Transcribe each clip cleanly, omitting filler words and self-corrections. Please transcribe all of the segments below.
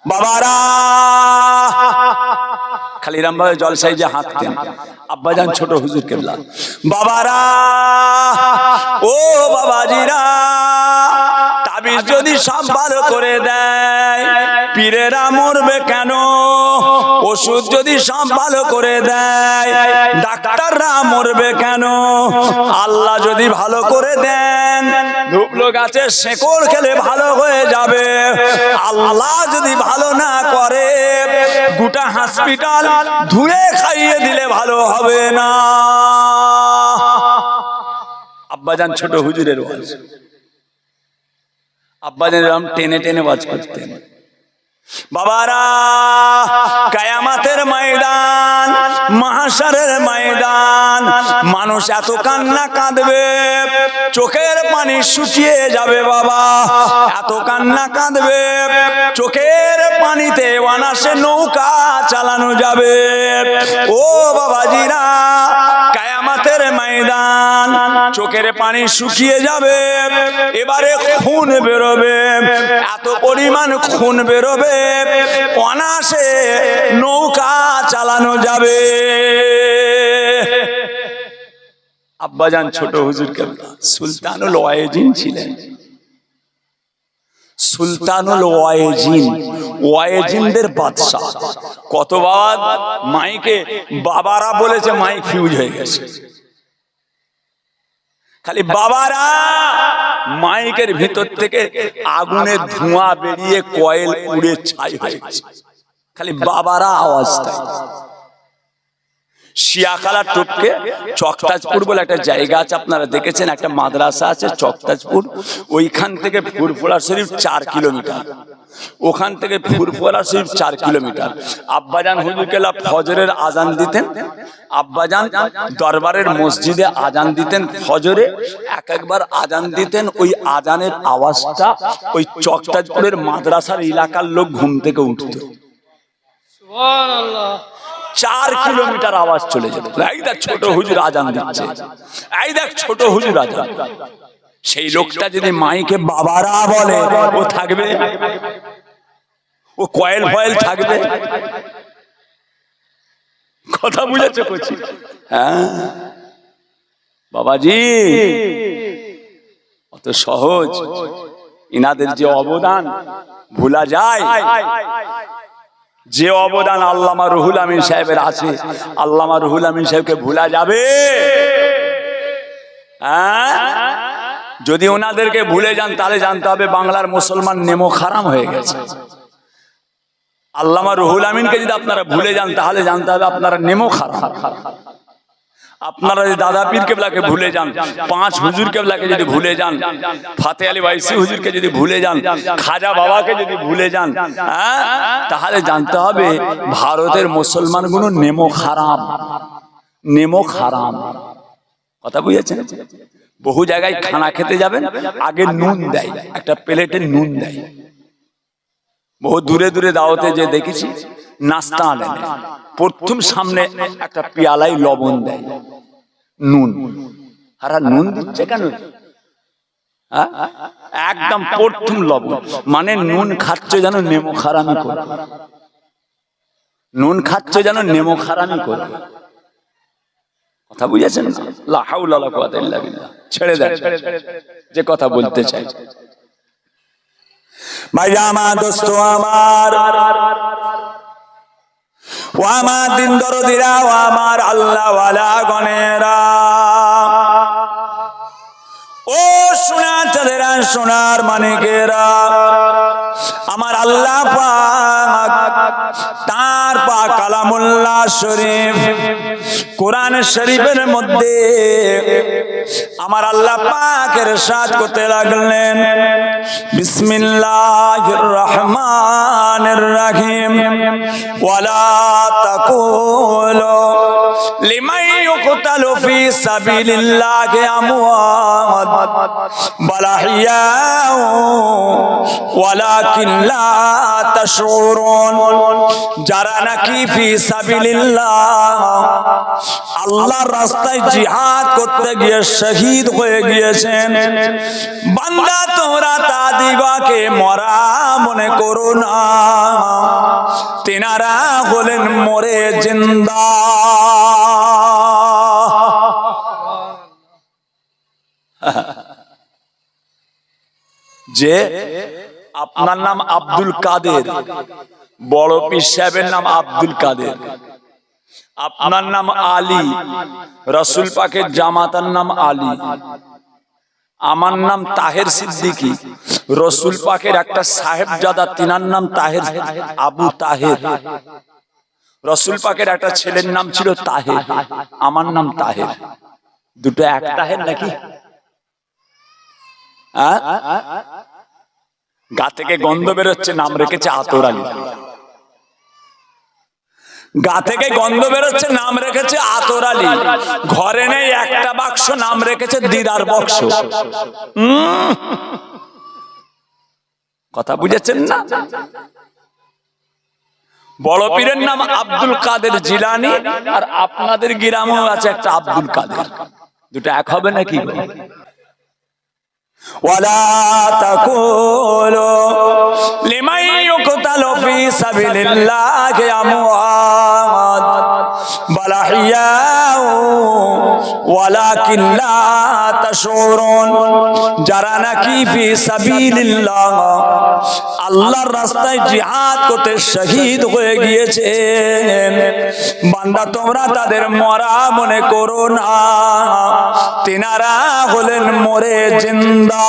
বাবারা খালি রাম ভাবে জলসাই যে হাঁটতেন আব্বাজান ছোট হুজুর কেবলা। বাবারা ও বাবাজিরা, তাবিজ যদি সব ভালো করে দেয় পীরেরা মরবে কেন? ওষুধ যদি সব ভালো করে দেয় ডাক্তাররা মরবে কেন? আল্লাহ যদি ভালো করে দেন ধুবলো গাছের শেকড় খেলে ভালো হয়ে যাবে। আল্লাহ যদি ভালো না করে গোটা হসপিটাল ধুয়ে খাইয়ে দিলে ভালো হবে না। আব্বাজান ছোট হুজুরের ওয়াজ, আব্বাজান এরকম টেনে টেনে ওয়াজ করতেন। বাবারা কিয়ামতের ময়দান, মাহশারের ময়দান, মানুষ এত কান্না কাঁদবে চোখের পানি শুকিয়ে যাবে। বাবা এত কান্না কাঁদবে চোখের পানিতে অনাসে নৌকা চালানো যাবে। ও বাবাজিরা, কিয়ামতের ময়দান চোখের পানি শুকিয়ে যাবে, এবারে খুন বেরোবে, এত পরিমাণ খুন বেরোবে অনাসে নৌকা চালানো যাবে। আব্বাজান ছোট হুজুর কেবলা সুলতানুল ওয়াইজিন ছিলেন। সুলতানুল ওয়াইজিন, ওয়াইজিনদের বাদশা। কতবার মাইকে বাবারা বলেছে, মাইক ফিউজ হয়ে গেছে। খালি বাবারা মাইকের ভিতর থেকে আগুনের ধোঁয়া বেরিয়ে কয়েল উড়ে ছাই হয়ে গেছে। খালি বাবারা আওয়াজ দেয়। শিয়াখালা টপকে চকতাজপুর বলে একটা জায়গা আছে, আপনারা দেখেছেন, একটা মাদ্রাসা আছে চকতাজপুর। ওইখান থেকে ফুরফুরা শরীফ 4 কিলোমিটার, ওখান থেকে ফুরফুরা শরীফ 4 কিলোমিটার। আব্বাজান হুজুর কেবলা ফজরের আজান দিতেন, আব্বাজান দরবারের মসজিদে আজান দিতেন ফজরে, একবার আজান দিতেন। ওই আজানের আওয়াজটা ওই চকতাজপুরের মাদ্রাসার এলাকার লোক ঘুম থেকে উঠত। সুবহানাল্লাহ, 4 কিলোমিটার আওয়াজ চলে যেত। এই দেখ ছোট হুজুর আজান দিচ্ছে, এই দেখ ছোট হুজুর আজান। সেই লোকটা যদি মাইকে বাবারা বলে, ও থাকবে? ও কয়েল ফয়েল থাকবে? কথা বুঝেছো? করছি হ্যাঁ বাবাজি, অত সহজ ইনাদের যে অবদান ভোলা যায়? যে অবদান আল্লামা রুহুল আমিন সাহেবের আছে, আল্লামা রুহুল আমিন সাহেবকে ভোলা যাবে? যদি ওনাদেরকে ভুলে যান তাহলে জানতে হবে বাংলার মুসলমান নেমো খারাম হয়ে গেছে। আল্লামা রুহুল আমিনকে যদি আপনারা ভুলে যান তাহলে জানতে হবে আপনারা নেমো খারাম। আপনারা যদি দাদা পীর কেবলাকে ভুলে যান, 5 হুজুর কেবলাকে যদি ভুলে যান, ফাতে আলী ওয়াইসি হুজুরকে যদি ভুলে যান, খাজা বাবাকে যদি ভুলে যান, তাহলে জানতে হবে ভারতের মুসলমানগুলো নেমো খারাম, নেমো খারাম। কথা বুঝেছেন? বহু জায়গায় খানা খেতে যাবেন, আগে নুন দেয়, একটা প্লেটে নুন দেয়। বহু দূরে দূরে দাওয়াতে যে দেখেছি নাস্তা আনে, প্রথম সামনে একটা পেয়ালাই লবণ দেয়, নুন। আর নুন দিচ্ছে কেন? একদম প্রথম লবণ, মানে নুন খাচ্ছ যেন নেমো খারামি করবে, নুন খাচ্ছ যেন নেমো খারামি করবে। কথা বুঝেছেন? লা হাওলা ওয়ালা কুওয়াতা ইল্লা বিল্লাহ। ছেড়ে দেন যে কথা বলতে চাই। ভাই আমার দোস্ত আমার, ও আমার দিন দরদিরা, ও আমার আল্লাহ ওয়ালা গণেরা, ও সোনার চাঁদেরা, সোনার মানিকেরা, আমার আল্লাহ পাক তার পাক কালামুল্লাহ শরীফ কোরআন শরীফের মধ্যে আমার আল্লাহ পাক ইরশাদ করতে লাগলেন, বিসমিল্লাহির রহমানির রহিম, ওয়ালা তাকুলু লিমান ইউকতালু ফি সাবিলিল্লাহি আমওয়াত বাল আহইয়া ওয়ালাকিন লা তাশউরুন, যারা নাকি ফি সাবিলিল্লাহ আল্লাহর রাস্তায় জিহাদ করতে গিয়ে শহীদ হয়ে গিয়েছেন, বান্দা তোমরা তাদিবাকে মরা মনে করো না, তেনারা হলেন মরে জিন্দা। যে আপনার নাম আব্দুল কাদের, বড় পীর সাহেবের নাম আব্দুল কাদের, আপনার নাম আলী, রাসূল পাকের জামাতার নাম আলী, আমার নাম তাহের সিদ্দিকী, রাসূল পাকের একটা সাহেবজাদা তিনার নাম তাহের, আবু তাহের, রাসূল পাকের একটা ছেলের নাম ছিল তাহের, আমার নাম তাহের, দুটো এক তাহের নাকি? গা থেকে গন্ধ বেরোচ্ছে, নাম রেখেছে আতর আলী। গা থেকে গন্ধ বেরোচ্ছে, নাম রেখেছে আতর আলী। ঘরে নেই একটা বাক্স, নাম রেখেছে দিদার বাক্স। কথা বুঝেছেন না? বড় পীরের নাম আব্দুল কাদের জিলানী, আর আপনাদের গ্রামেও আছে একটা আব্দুল কাদের, দুটো এক হবে নাকি? ولا تقولوا لمن يقتل في سبيل الله أموات بل أحياء ولكن لا تشعرون, যারা নাকি ফি সাবিলিল্লাহ আল্লাহর রাস্তায় জিহাদ করতে শহীদ হয়ে গিয়েছেন, বান্দা তোমরা তাদের মরা মনে করো না, তিনারা হলেন মরে জিন্দা।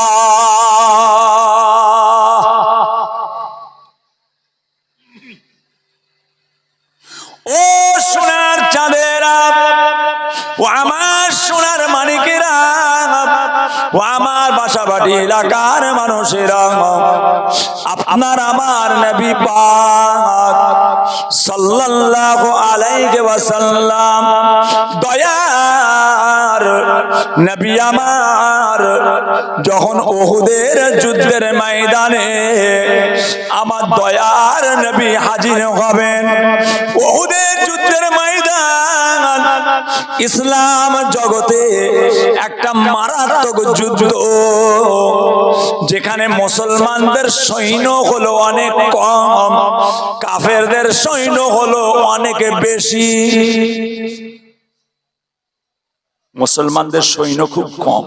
ও সোনার চাঁদেরা, ও আমার সোনার মানিকেরা, ও আমার বাসাবাড়ি এলাকার মানুষেরা, আপনার আমার নবী পাক সাল্লাল্লাহু আলাইহি ওয়াসাল্লাম দয়ার নবী আমার যখন উহুদের যুদ্ধের ময়দানে আমার দয়ার নবী হাজির হবেন, উহুদের যুদ্ধের ময়দান ইসলাম জগতে একটা মারাত্মক যুদ্ধ, যেখানে মুসলমানদের সৈন্য হলো অনেক কম, কাফেরদের সৈন্য হলো অনেক বেশি। মুসলমানদের সৈন্য খুব কম,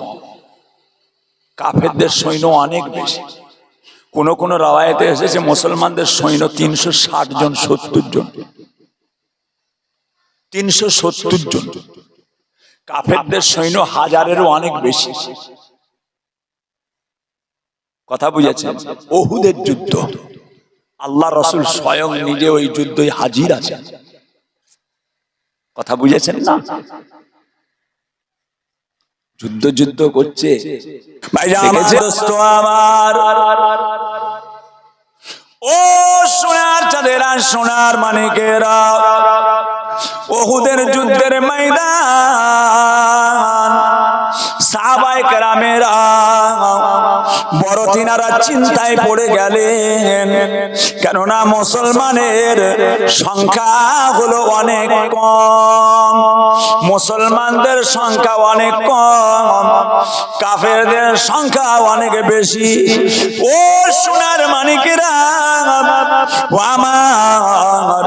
কাফেরদের সৈন্য অনেক বেশি। কোন কোন রাওয়ায়াতে এসেছে মুসলমানদের সৈন্য 360 জন, 70 জন, 370 জন, কাফেরদের সৈন্য হাজারেরও অনেক বেশি। কথা বুঝেছেন? উহুদের যুদ্ধ, আল্লাহ রাসূল স্বয়ং নিজে ওই যুদ্ধে হাজির আছেন। কথা বুঝেছেন না? যুদ্ধ যুদ্ধ করছে আমার। ও সোনার চাঁদেরা, সোনার মানিকেরা, উহুদের যুদ্ধের ময়দান সাহাবায়ে কেরামেরা বড় তিনারা চিন্তায় পড়ে গেলেন, কেননা মুসলমানের সংখ্যা হলো অনেক কম, মুসলমানদের সংখ্যা অনেক কম, কাফেরদের সংখ্যা অনেক বেশি। ও সোনার মানিকেরা, ও আমার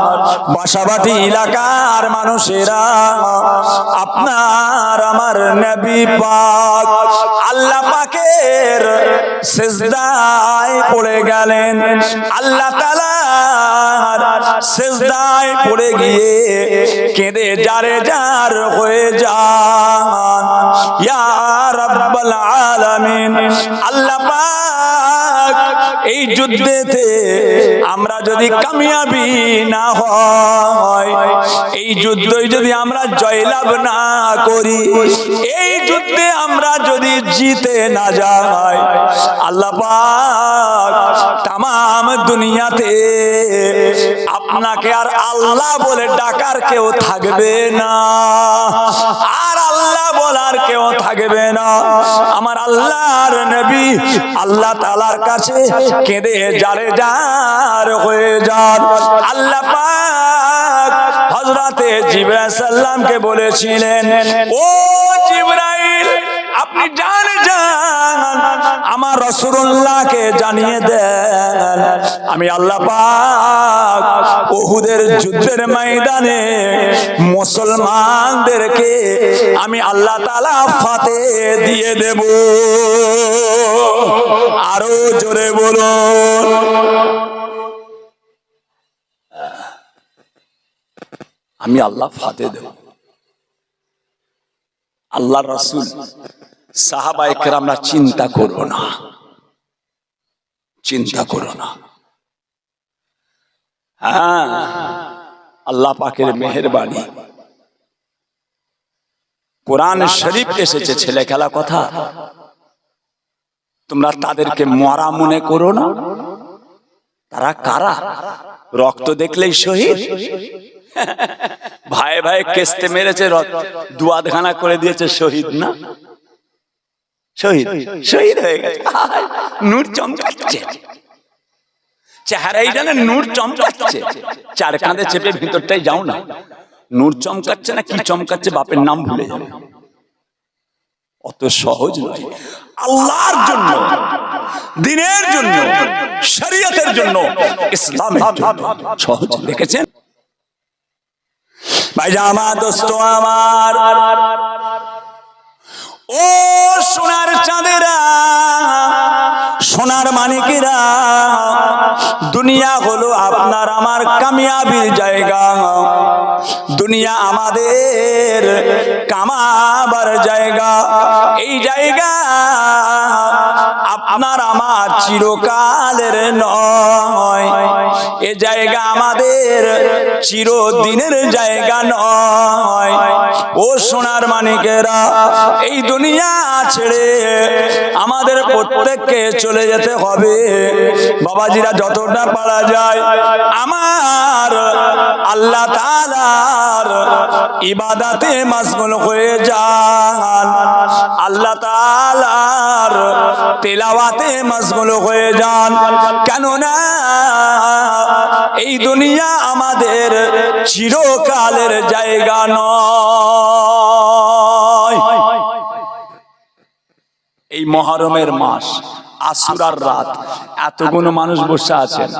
বাসাবাড়ি এলাকার মানুষেরা, আপনার আমার নবী পাক আল্লাহ পাকের সিজদায় পড়ে গেলেন। আল্লাহ তাআলার সিজদায় পড়ে গিয়ে কেঁদে জারে জার হয়ে যান, ইয়া রাব্বাল আলামিন। আল্লাহ পাক এই যুদ্ধেতে আমরা যদি কামিয়াবি না হয়, এই যুদ্ধই যদি আমরা জয়লাভ না করি, এই যুদ্ধে আমরা যদি জিতে না যাই, আল্লাহ পাক তামাম দুনিয়াতে আপনাকে আর আল্লাহ বলে ডাকার কেউ থাকবে না, আর আল্লাহ বলার কেউ থাকবে না। আমার আল্লাহর নবী আল্লাহ তাআলার কাছে কেঁদে জারে জার হয়ে যান। আল্লাহ পাক হযরতে জিবরাইল সাল্লামকে বলেছিলেন, ও জিবরাইল আপনি যান আমার রাসূলুল্লাহকে জানিয়ে দেন আমি আল্লাহ পাক উহুদের যুদ্ধের ময়দানে মুসলমানদেরকে আমি আল্লাহ তাআলা ফাতে দিয়ে দেব। আরো জোরে বলুন, আমি আল্লাহ ফাতে দেব। আল্লাহর রাসূল সাহাবায়ে কেরামরা চিন্তা করো না, চিন্তা করো না। হ্যাঁ, আল্লাহ পাকের মেহেরবানি, কোরআন শরীফ এসেছে ছেলে খেলা কথা। তোমরা তাদেরকে মরা মনে করো না। তারা কারা? রক্ত দেখলেই শহীদ। ভাই ভাই কেস্তে মেরেছে, দুয়াদখানা করে দিয়েছে, শহীদ না? শহীদ, শহীদ হয়ে গেছে। নূর চমকাচ্ছে, চেহারাই জানে নূর চমকাচ্ছে। চার কাঁধে চেপে ভিতরটাই যাও না, নূর চমকাচ্ছে না কি চমকাচ্ছে বাপের নাম ভুলে যাবে। অত সহজ নয়। আল্লাহর জন্য, দ্বীনের জন্য, শরীয়তের জন্য, ইসলামের জন্য সহজ। দেখেছেন ভাইজান আমার, দোস্ত আমার, ও সোনার চাঁদেরা, সোনার মানিকেরা, দুনিয়া হলো আপনার আমার কামিয়াবির জায়গা। দুনিয়া আমাদের কামাবার জায়গা। এই জায়গা আপনার আমার চিরকালের নয়। এ জায়গা আমাদের চিরদিনের জায়গা নয়। ও সোনার মানিকেরা, এই দুনিয়া ছেড়ে আমাদের প্রত্যেককে চলে যেতে হবে। বাবাজিরা যতটা পারা যায় আমার আল্লাহ তাআলার ইবাদতে মশগুল হয়ে যান, আল্লাহ তাআলার তেলাওয়াতে মশগুল হয়ে যান। কেননা এই দুনিয়া আমাদের চিরকালের জায়গা নয়। এই মুহররমের মাস, আশুরার রাত, এতগুলো মানুষ বসে আছেন,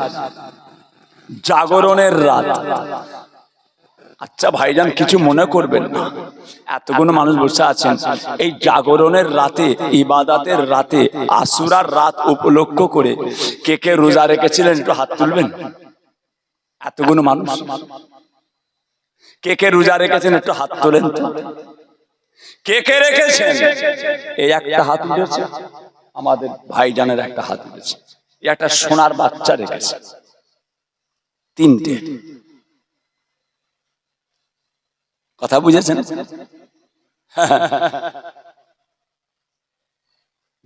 জাগরণের রাত। আচ্ছা ভাইজান কিছু মনে করবেন না, এতগুলো মানুষ বসে আছেন এই জাগরণের রাতে, ইবাদতের রাতে, আশুরার রাত উপলক্ষ করে কে কে রোজা রেখেছিলেন একটু হাত তুলবেন। এতগুলো মানুষ কে কে রোজা রেখেছেন একটু হাত তোলেন। কে কে রেখেছেন? এই একটা হাত উঠেছে, আমাদের ভাইজানের একটা হাত উঠেছে। একটা সোনার বাচ্চা রেখেছে, তিনটে। কথা বুঝেছেন?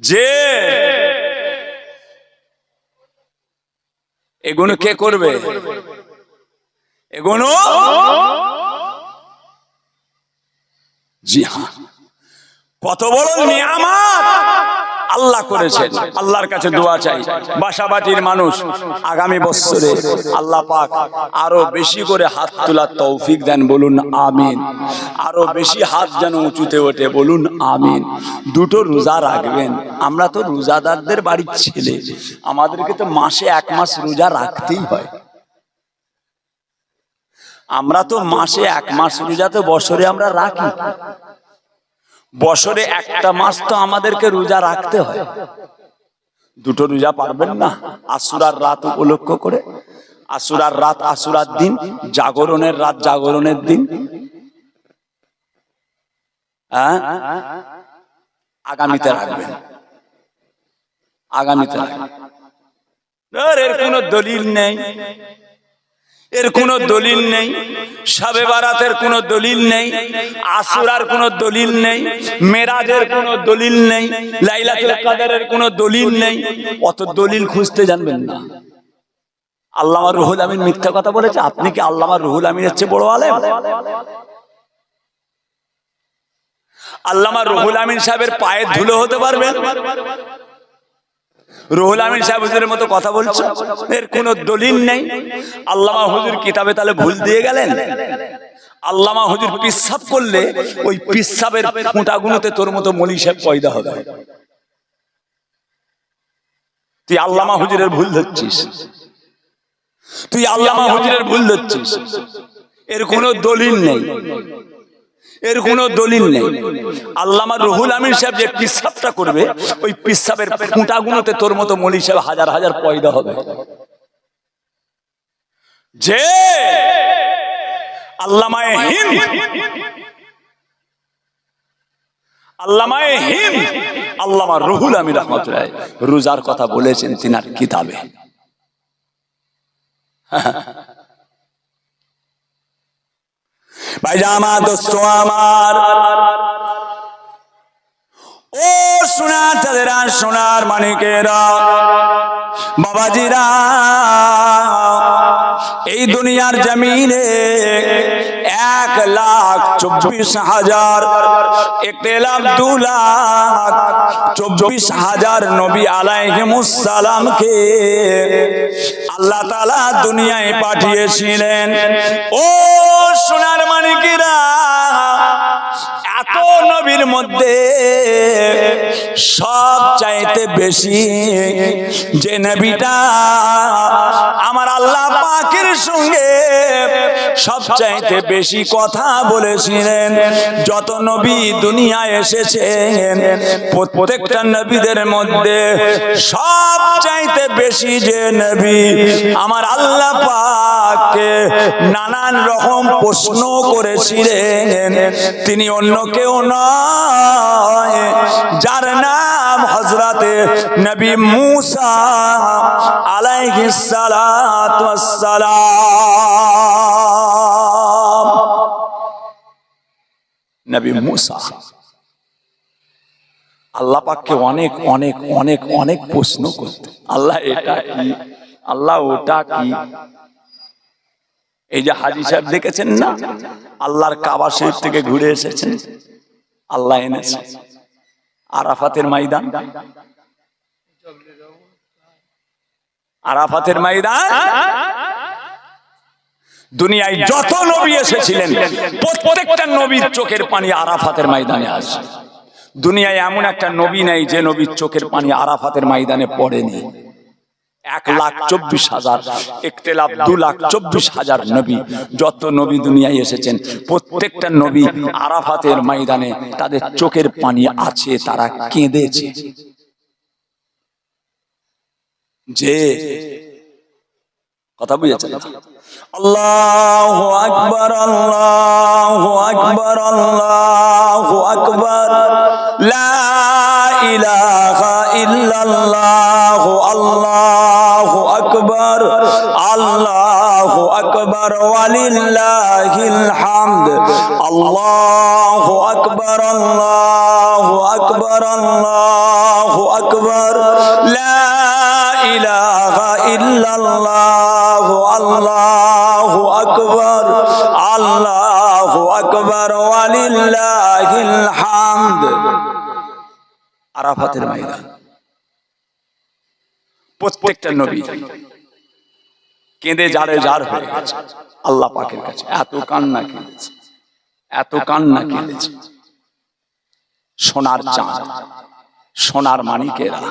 যে এগুলো কে করবে? এগুলো জি হ্যাঁ, কত বড় নিয়ামত আল্লাহ করেছেন। আল্লাহর কাছে দোয়া চাই বাসাবাটির মানুষ আগামী বছরে আল্লাহ পাক আরো বেশি করে হাত তোলার তৌফিক দেন, বলুন আমিন। আরো বেশি হাত যেন উঁচুতে ওঠে, বলুন আমিন। দুটো রোজা রাখবেন। আমরা তো রোজাদারদের বাড়ির ছেলে, আমাদেরকে তো মাসে এক মাস রোজা রাখতেই হয়। আমরা তো মাসে এক মাস রোজা তো বছরে আমরা রাখি। বছরে একটা মাস তো আমাদেরকে রোজা রাখতে হয়। দুটো রোজা পারবেন না? আশুরার রাত উপলক্ষ করে, আশুরার রাত আশুরার দিন, জাগরণের রাত জাগরণের দিন, আগামীতে রাখবেন, আগামীতে রাখবেন। এর কোনো দলিল নেই, এর কোনো দলিল নেই। শবে বারাতের কোনো দলিল নেই, আশুরার কোনো দলিল নেই, মেরাজের কোনো দলিল নেই, লাইলাতুল কদরের কোনো দলিল নেই। অত দলিল খুঁজতে জানবেন না। আল্লামা রুহুল আমিন মিথ্যা কথা বলেছে? আপনি কি আল্লামা রুহুল আমিনের চেয়ে বড় আলেম? আল্লামা রুহুল আমিন সাহেবের পায়ের ধুলো হতে পারবেন? রুহুল আমিন সাহেব হুজুরের মতো কথা বলছো, এর কোনো দলিল নেই। আল্লামা হুজুর কিতাবে তাহলে ভুল দিয়ে গেলেন। আল্লামা হুজুর পিসাব করলে ওই পিসাবের ফোঁটাগুলোতে তোর মতো মলি সাহেব পয়দা হবে। তুই আল্লামা হুজুরের ভুল ধরছিস, তুই আল্লামা হুজুরের ভুল ধরছিস। এর কোনো দলিল নেই, এর কোনো দলিল নেই। আল্লামা রুহুল আমিন সাহেব যে পিসাবটা করবে ওই পিসাবের ফোঁটাগুলোতে তোর মতো মলি সাহেব হাজার হাজার পয়দা হবে। যে আল্লামায়ে হিন্দ, আল্লামায়ে হিন্দ আল্লামা রুহুল আমিন রাহমাতুল্লাহ রোজার কথা বলেছেন তিনার কিতাবে। ভাইজামা দোস্ত আমার, ও সোনার চাঁদেরা, সোনার মানিকেরা, বাবাজিরা, এই দুনিয়ার জমিনে 1,24,000 1,02,24,000 নবী আলাইহিমুস সালামকে আল্লাহ তাআলা দুনিয়ায় পাঠিয়েছিলেন। ও সোনার মানিকেরা, এত নবীর মধ্যে সব চাইতে বেশি যে নবীটা আমার আল্লাহ পাকের সঙ্গে সব চাইতে বেশি কথা বলেছিলেন, যত নবী দুনিয়ায় এসেছেন প্রত্যেকটা নবীদের মধ্যে সব চাইতে বেশি যে নবী আমার আল্লাহ পাককে নানান রকম প্রশ্ন করেছিলেন, তিনি অন্য কেউ নয়, যার নাম হযরতে নবী মূসা আলাইহিস সালাতু ওয়াস সালাম। নবী মূসা আল্লাহ পাককে অনেক অনেক অনেক অনেক প্রশ্ন করতেন। আল্লাহ এটা কি, আল্লাহ ওটা কি। এই যে হাজী সাহেব দেখেছেন না, আল্লাহর কাবা শরীফ থেকে ঘুরে এসেছেন, আল্লাহ এনেছে আরাফাতের ময়দান, আরাফাতের ময়দান। দুনিয়ায় যত নবী এসেছিলেন প্রত্যেকটা নবীর চোখের পানি আরাফাতের ময়দানে আসে। দুনিয়ায় এমন একটা নবী নাই যে নবীর চোখের পানি আরাফাতের ময়দানে পড়েনি। 1,24,000 ইখতিলাফ 2,24,000 নবী, যত নবী দুনিয়ায় এসেছেন প্রত্যেকটা নবী আরাফাতের ময়দানে তাদের চোখের পানি আছে, তারা কেঁদেছে। যে কথা বুঝেছেন? আল্লাহু আকবার, আল্লাহু আকবার, আল্লাহু আকবার, লা ইলাহা ইল্লাল্লাহ, আল্লাহু আকবার, আল্লাহু আকবার, ওয়ালিল্লাহিল হামদ, আল্লাহু আকবার, আল্লাহু আকবার, আল্লাহু আকবার, লা ইলাহা ইল্লাল্লাহ, আল্লাহু আকবার, আল্লাহু আকবার, ওয়ালিল্লাহিল হামদ। আরাফাতের ময়দান প্রত্যেকটা নবী কেঁদে জারে জার হয়ে গেছে আল্লাহ পাকের কাছে। এত কান্না কেঁদেছে, এত কান্না কেঁদেছে। সোনার চাঁদ, সোনার মানিকেরা,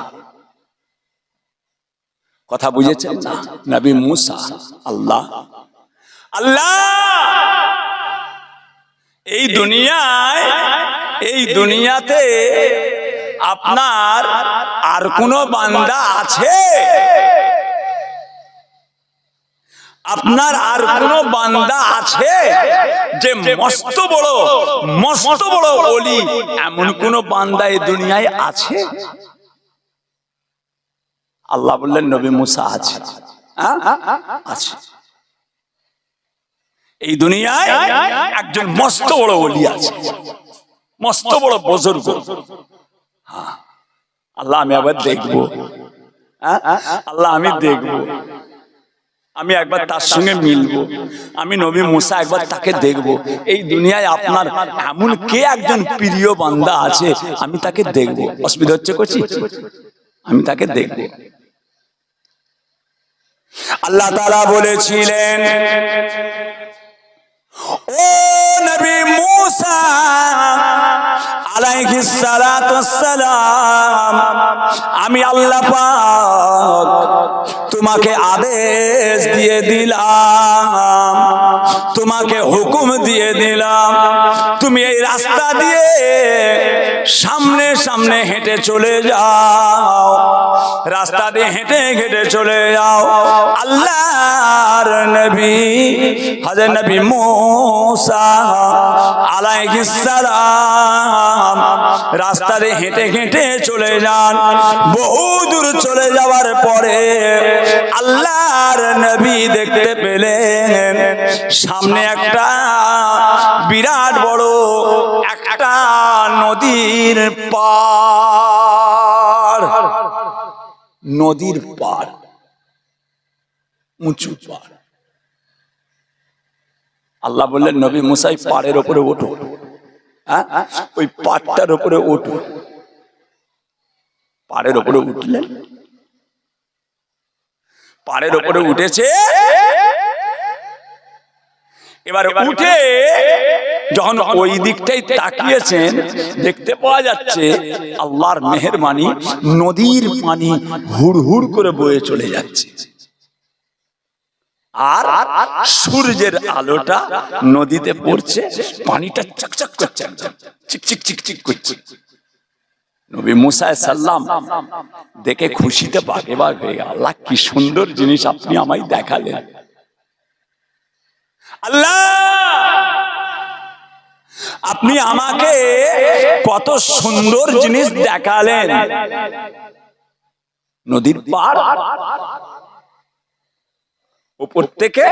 কথা বুঝেছেন না? নবী মূসা, আল্লাহ আল্লাহ এই দুনিয়ায়, এই দুনিয়াতে আপনার আর কোন বান্দা আছে? আপনার আর কোন বান্দা আছে যে মস্ত বড় ওলি? এমন কোন বান্দা এই দুনিয়ায় আছে? আল্লাহ বললেন নবী মূসা আছে, আছে। এই দুনিয়ায় একজন মস্ত বড় ওলি আছে, মস্ত বড় বুজুর্গ। আল্লাহ আমি আবার দেখবো, আল্লাহ আমি দেখবো, আমি একবার তার সঙ্গে মিলবো, আমি নবী মূসা একবার তাকে দেখবো। এই দুনিয়ায় আপনার এমন কে একজন প্রিয় বান্দা আছে, আমি তাকে দেখবো। অসুবিধা হচ্ছে করছি? আমি তাকে দেখব। আল্লাহ তাআলা বলেছিলেন, ও নবী মুসা আলাইহিস সালাতু ওয়াসসালাম, আমি আল্লাহ পাক তোমাকে আদেশ দিয়ে দিলাম, তোমাকে হুকুম দিয়ে দিলাম, তুমি এই রাস্তা দিয়ে সামনে সামনে হেঁটে চলে যাও, রাস্তা দিয়ে হেঁটে হেঁটে চলে যাও। আল্লাহর নবী হযরত নবী মুসা আলাইহিস সালাম রাস্তা দিয়ে হেঁটে হেঁটে চলে যান। বহু দূর চলে যাওয়ার পরে আল্লাহর নবী দেখতে পেলেন সামনে একটা বিরাট বড় একটা নদীর পাড়, নদীর পাড়, উঁচু পাড়। আল্লাহ বললেন, নবী মুসা পাড়ের উপরে ওঠো, ওই পাড়টার উপরে ওঠো। পাড়ের উপরে উঠলেন, পাড়ের উপরে উঠেছে। এবার উঠে যখন ওই দিকটাই তাকিয়েছেন, দেখতে পাওয়া যাচ্ছে আল্লাহর মেহেরবানি, নদীর পানি হুড় হুড় করে বয়ে চলে যাচ্ছে, আর সূর্যের আলোটা নদীতে পড়ছে, পানিটা চকচক করছে, চিকচিক চিকচিক করছে। নবী মুসা সাল্লাম দেখে খুশিতে বাগে বাগ হয়ে গেল, আল্লাহ কি সুন্দর জিনিস আপনি আমায় দেখালেন, আল্লাহ আপনি আমাকে কত সুন্দর জিনিস দেখালেন। নদীর পাড়, উপর থেকে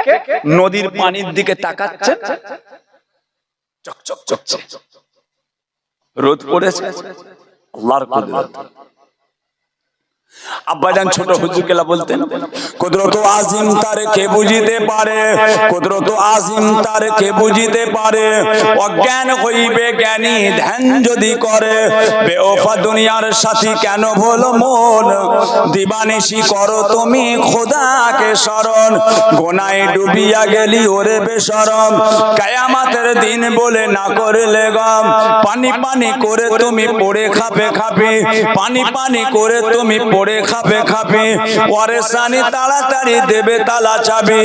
নদীর পানির দিকে তাকাচ্ছেন, চকচক চকচক, রোদ পড়েছে, আল্লাহর কুদরত। আব্বাজান ছোট হুজুর কেলা বলতেন, কুদরত আজিম তার কে বুঝিতে পারে, কুদরত আজিম তার কে বুঝিতে পারে, অজ্ঞান হইবে জ্ঞানী ধ্যান যদি করে, বেওফা দুনিয়ার সাথী কেন ভোল মন, দিবানিশি করো তুমি খোদাকে শরণ, গোনায় ডুবিয়া গেলি ওরে বেশরম, কিয়ামতের দিন বলে না করলে গম, পানি পানি করে তুমি পড়ে খাবে খাবে, পানি পানি করে তুমি পড়ে খাবে খাবে, ওয়ারেসানি তাড়াতাড়ি দেবে তালা চাবি,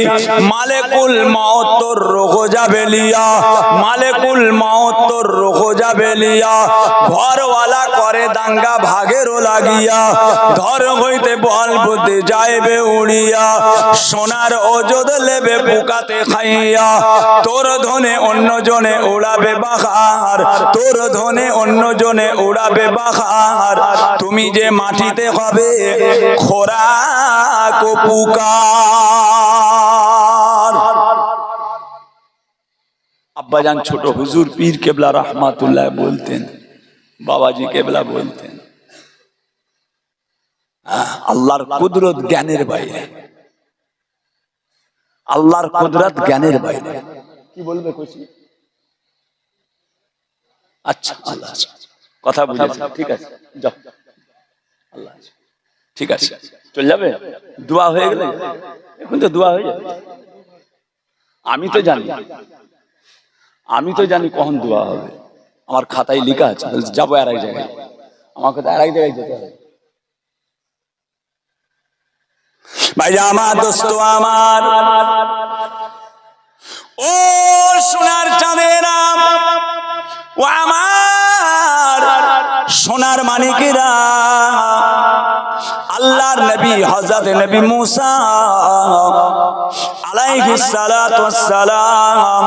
মালেকুল মউত তোর রোগ যাবে লিয়া, মালেকুল মউত তোর রোগ যাবে লিয়া, ঘরওয়ালা করে দাঙ্গা ভাগেরও লাগিয়া, ঘর হইতে বল বুদ্ধি যাইবে উড়িয়া, সোনার ওজদ লেবে পোকাতে খাইয়া, তোর ধনে অন্য জনে উড়াবে বাহার, তোর ধনে অন্য জনে উড়াবে বাহার, তুমি যে মাটিতে হবে খোরাক পুকার। আব্বাজান ছোট হুজুর পীর কেবলা রহমাতুল্লাহ বলতেন, বাবাজি কেবলা বলতেন, আল্লাহর কুদরত জ্ঞানের বাইরে, আল্লাহর কুদরত জ্ঞানের বাইরে। কি বলবে খুশি? আচ্ছা আল্লাহ কথা বুঝেছি, ঠিক আছে যাও, আল্লাহ ঠিক আছে চলে যাবে, দোয়া হয়ে গেলে এখন তো দোয়া হয়ে যাবে। আমি তো জানি কখন দোয়া হবে, আমার খাতায় লেখা আছে, যাবো আর এক জায়গায়, আমাকে তো আর এক জায়গায় যেতে হবে। ভাই আমার দোস্ত আমার, ও সোনার চাঁদেরা, ও আমার সোনার মানিকেরা, আল্লাহর নবী হযরত নবী মুসা আলাইহিস সালাতু ওয়াসসালাম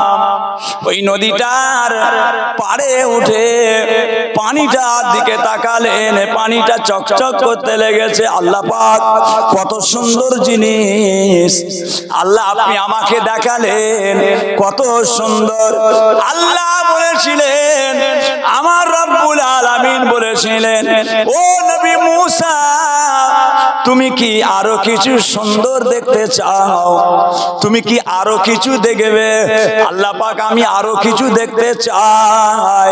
ওই নদীটার পাড়ে উঠে পানিটার দিকে তাকালেন, পানিটা চকচক করতে লেগেছে। আল্লাহ পাক কত সুন্দর জিনিস আল্লাহ আপনি আমাকে দেখালেন, কত সুন্দর। আল্লাহ বলেছিলেন, আমার রব্বুল আলামিন বলেছিলেন, ও নবী মুসা তুমি কি আরো কিছু সুন্দর দেখতে চাও? তুমি কি আরো কিছু দেখবে? আল্লাহ পাক আমি আরো কিছু দেখতে চাই।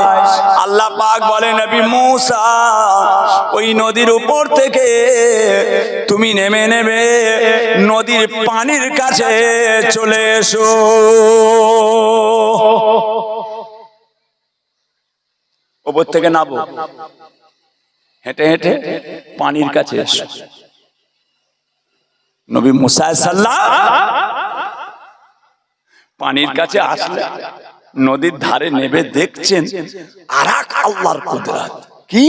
আল্লাহ পাক বলে নবী মূসা ওই নদীর উপর থেকে তুমি নেমে নেবে নদীর পানির কাছে চলে এসো। উপর থেকে নামো, হেঁটে হেঁটে পানির কাছে এসো। নবী মুসা সাল্লাল্লাহু পানির কাছে আসলে নদীর ধারে নেবে দেখছেন আরাক আল্লাহর কুদরত কি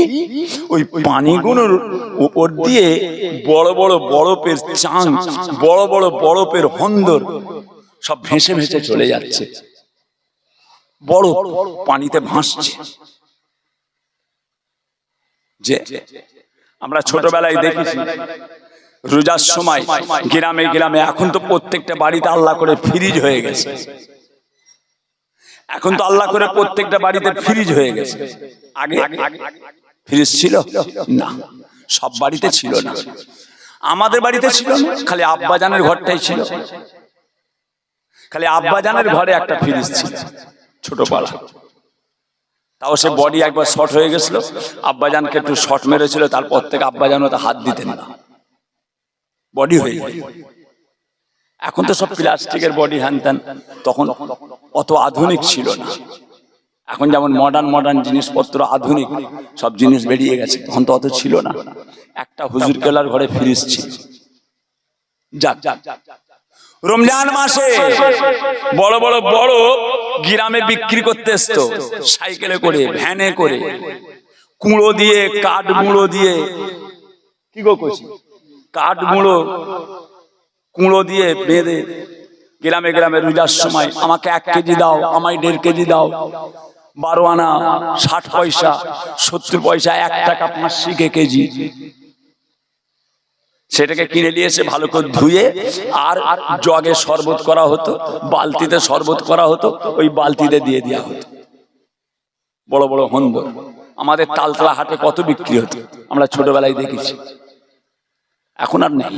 ওই পানিগুলোর উপর দিয়ে বড় বড় বরফের চাং, বড় বড় বরফের হন্দর সব ভেসে ভেসে চলে যাচ্ছে, বরফ পানিতে ভাসছে। যে আমরা ছোটবেলায় দেখেছি রোজার সময় গ্রামে গ্রামে, এখন তো প্রত্যেকটা বাড়িতে আল্লাহ করে ফ্রিজ হয়ে গেছে, এখন তো আল্লাহ করে প্রত্যেকটা বাড়িতে ফ্রিজ হয়ে গেছে। আগে ফ্রিজ ছিল না, সব বাড়িতে ছিল না, আমাদের বাড়িতে ছিল না, খালি আব্বাজানের ঘরটাই ছিল, খালি আব্বাজানের ঘরে একটা ফ্রিজ ছিল ছোটবেলা। তাও সে বডি একবার শর্ট হয়ে গেছিল, আব্বাজানকে একটু শর্ট মেরেছিল, তারপর থেকে আব্বাজান ওটা হাত দিতেন না, বডি হয়ে যায়। এখন তো সব প্লাস্টিকের বডি হ্যান, তখন অত আধুনিক ছিল না। এখন যেমন মডার্ন মডার্ন জিনিসপত্র আধুনিক সব জিনিস বেরিয়ে গেছে, তখন তো অত ছিল না। একটা হুজুর কেলার ঘরে ফ্রিজ ছিল। যাক, রমজান মাসে বড় বড় বড় গ্রামে বিক্রি করতে আসতো সাইকেলে করে, ভ্যানে করে, কুড়ো দিয়ে, কাঠ গুঁড়ো দিয়ে, কি গো কইছি, কাঠ গুঁড়ো কুড়ো দিয়ে বেঁধে গ্রামে গ্রামে রোজার সময় আমাকে 1 কেজি দাও, আমায় 1.5 কেজি দাও, 12 আনা 60 পয়সা, 70 পয়সা, 1 টাকা 5 কেজি। সেটাকে কিনে নিয়ে এসে ভালো করে ধুয়ে আর জগে শরবত করা হতো, বালতিতে শরবত করা হতো, ওই বালতিতে দিয়ে দেওয়া হতো। বড় বড় হন্দর আমাদের তালতলা হাটে কত বিক্রি হতো, আমরা ছোটবেলায় দেখেছি। এখন আর নেই।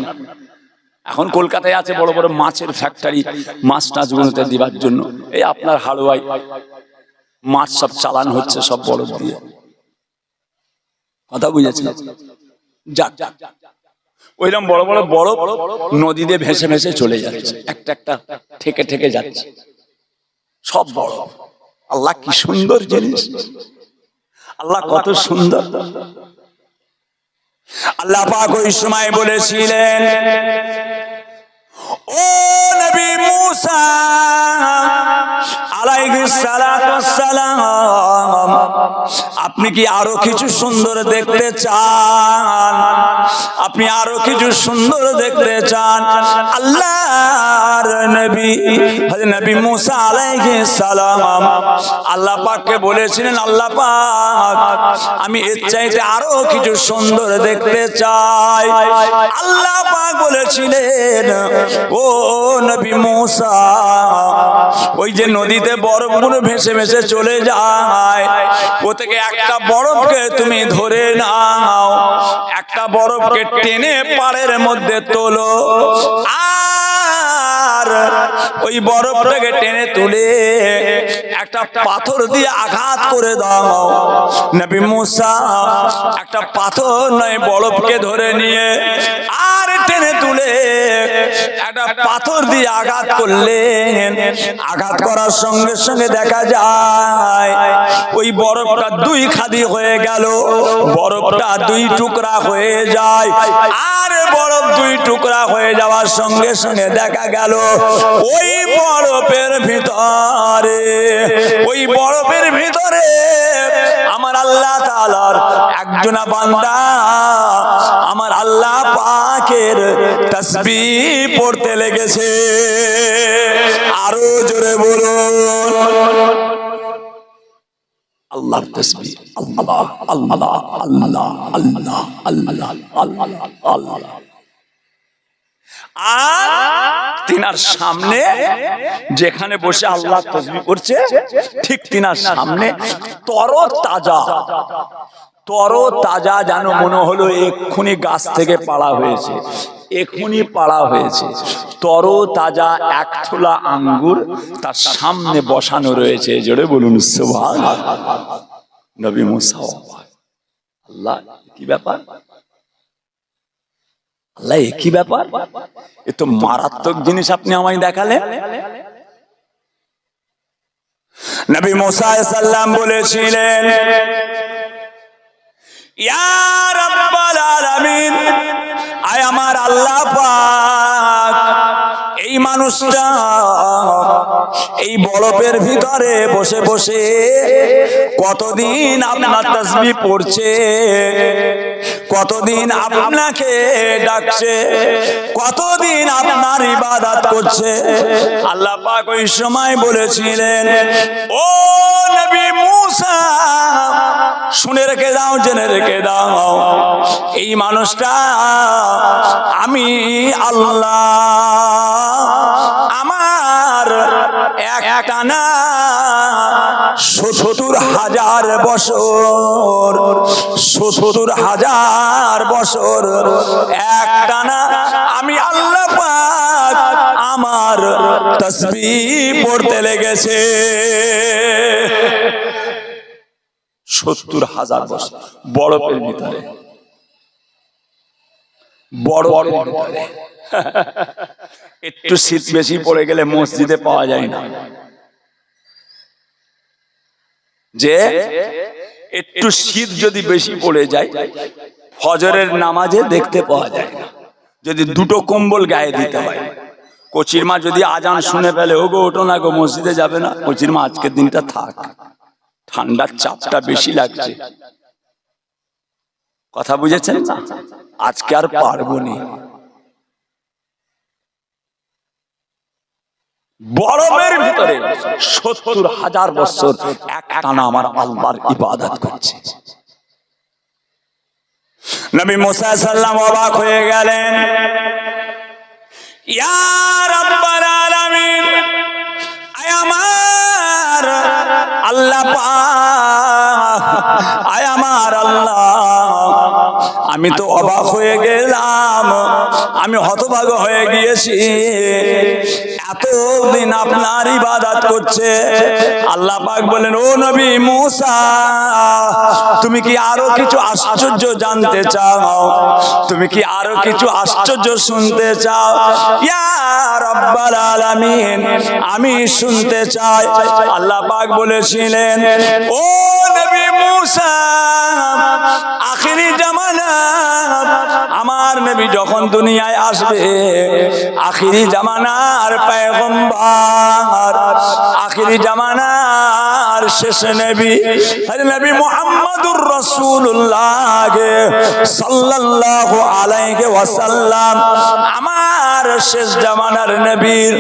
এখন কলকাতায় আছে বড় বড় মাছের ফ্যাক্টরি, মাছ টাছগুলোতে দিবার জন্য। এই আপনার হাড়োয়ায় মাছ সব চালান হচ্ছে সব বরফ দিয়ে। কথা বুঝেছেন? যাক, ওইরকম বড় বড় বরফ নদীতে ভেসে ভেসে চলে যাচ্ছে, একটা একটা ঠেকে ঠেকে যাচ্ছে, সব বড়। আল্লাহ কি সুন্দর জিনিস, আল্লাহ কত সুন্দর। আল্লাহ পাক ওই সময় বলেছিলেন, ও নবী মূসা আলাইহিস সালাতু ওয়াস সালাম, আপনি কি আরো কিছু সুন্দর দেখতে চান? আপনি আরো কিছু সুন্দর দেখতে চান? আল্লাহর নবী হযরত নবী মূসা আলাইহিস সালাম আল্লাহ পাককে বলেছিলেন, আল্লাহ পাক আমি এর চাইতে আরো কিছু সুন্দর দেখতে চাই। আল্লাহ পাক বলেছিলেন, ও নবী মূসা, ওই যে নদীতে বরফগুলো ভেসে ভেসে চলে যায়, ও থেকে একটা বরফকে তুমি ধরে নাও, একটা বরফকে টেনে পাড়ের মধ্যে তোলো, আর ওই বরফটাকে টেনে তুলে একটা পাথর দিয়ে আঘাত করে দাও। নবী মূসা একটা পাথর নয় বরফকে ধরে নিয়ে আর টেনে তুলে একটা পাথর দিয়ে আঘাত করলেন। আঘাত করার সঙ্গে সঙ্গে দেখা যায় ওই বরফটা 2 খাদি হয়ে গেল, বরফটা 2 টুকরা হয়ে যায়। আর বরফ 2 টুকরা হয়ে যাওয়ার সঙ্গে সঙ্গে দেখা গেল ওই বরফের ভিতরে, ওই বরফের ভিতরে আমার আল্লাহ তাআলার একজনা বান্দা আমার আল্লাহ পাকের তাসবিহ পড়তে লেগেছে। আরো জোরে বলুন আল্লাহর তাসবিহ, আল্লাহ আল্লাহ আল্লাহ আল্লাহ আল্লাহ আল্লাহ আল্লাহ। আর তিনার সামনে যেখানে বসে আল্লাহ তাসবিহ করছে, ঠিক তিনার সামনে তরতাজা তরো তাজা যেন মনে হলো এক্ষুনি গাছ থেকে পাড়া হয়েছে, এক্ষুনি পাড়া হয়েছে। তরো তাজা এক থোলা আঙ্গুর তার সামনে বসানো রয়েছে। জোরে বলুন সুবহানাল্লাহ। নবী মুসা, আল্লাহ কি ব্যাপার, আল্লাহ কি ব্যাপার, এ তো মারাত্মক জিনিস আপনি আমায় দেখালেন। নবী মুসা সাল্লাম বলেছিলেন, ইয়া রাব্বাল আলামিন, আয় আমার আল্লাহ পাক, এই মানুষটা এই বরফের ভিতরে বসে বসে কতদিন আপনার তাসবিহ পড়ছে, কতদিন আপনাকে ডাকছে, কতদিন আপনার ইবাদত করছে। আল্লাহ পাক ওই সময় বলেছিলেন, ও নবী মুসা, শুনে রেখে দাও, জেনে রেখে দাও, এই মানুষটা আমি আল্লাহ আমার একটানা ৭০,০০০ বছর, ৭০,০০০ বছর একটানা আমি আল্লাহ পাক আমার তাসবিহ পড়তে লেগেছে। ৭০,০০০ বছর বরফের ভিতরে, বরফের ভিতরে। একটু শীত বেশি পড়ে গেলে মসজিদে পাওয়া যায় না, যে একটু শীত যদি বেশি পড়ে যায় ফজরের নামাজে দেখতে পাওয়া যায় না, যদি দুটো কম্বল গায়ে দিতে হয়। কচির মা যদি আজান শুনে ফেলে, ওগো ওঠো না গো, মসজিদে যাবে না, কচির মা আজকের দিনটা থাক, ঠান্ডার চাপটা বেশি লাগছে। কথা বুঝেছেন না? আজকে আর পারবো না। বরফের ভিতরে ৭০,০০০ বছর একটানা আমার আল্লাহর ইবাদত করছে। নবী মুসা সাল্লাম অবাক হয়ে গেলেন, ইয়া রাব্বাল আলামিন, আয় আমার আল্লাহ পাক, আয় আমার আল্লাহ, আমি তো অবাক হয়ে গেলাম, আমি হতভাগা হয়ে গিয়েছি, এতদিন আপনার ইবাদত করছে। আল্লাহ পাক বলেন, ও নবী মুসা, তুমি কি আরো কিছু আশ্চর্য জানতে চাও? তুমি কি আরো কিছু আশ্চর্য শুনতে চাও? ইয়া রাব্বাল আলামিন, আমি শুনতে চাই। আল্লাহ পাক বলেছিলেন, ও নবী মুসা, আখিরি জামানা আমার নবী যখন দুনিয়ায় আসবে, আখিরি জামানার পয়গম্বর, আখিরি জামানার শেষ নবী নবী মুহাম্মদুর রাসূলুল্লাহ সাল্লাল্লাহু আলাইহি ওয়াসাল্লাম, আমার শেষ জামানার নবীর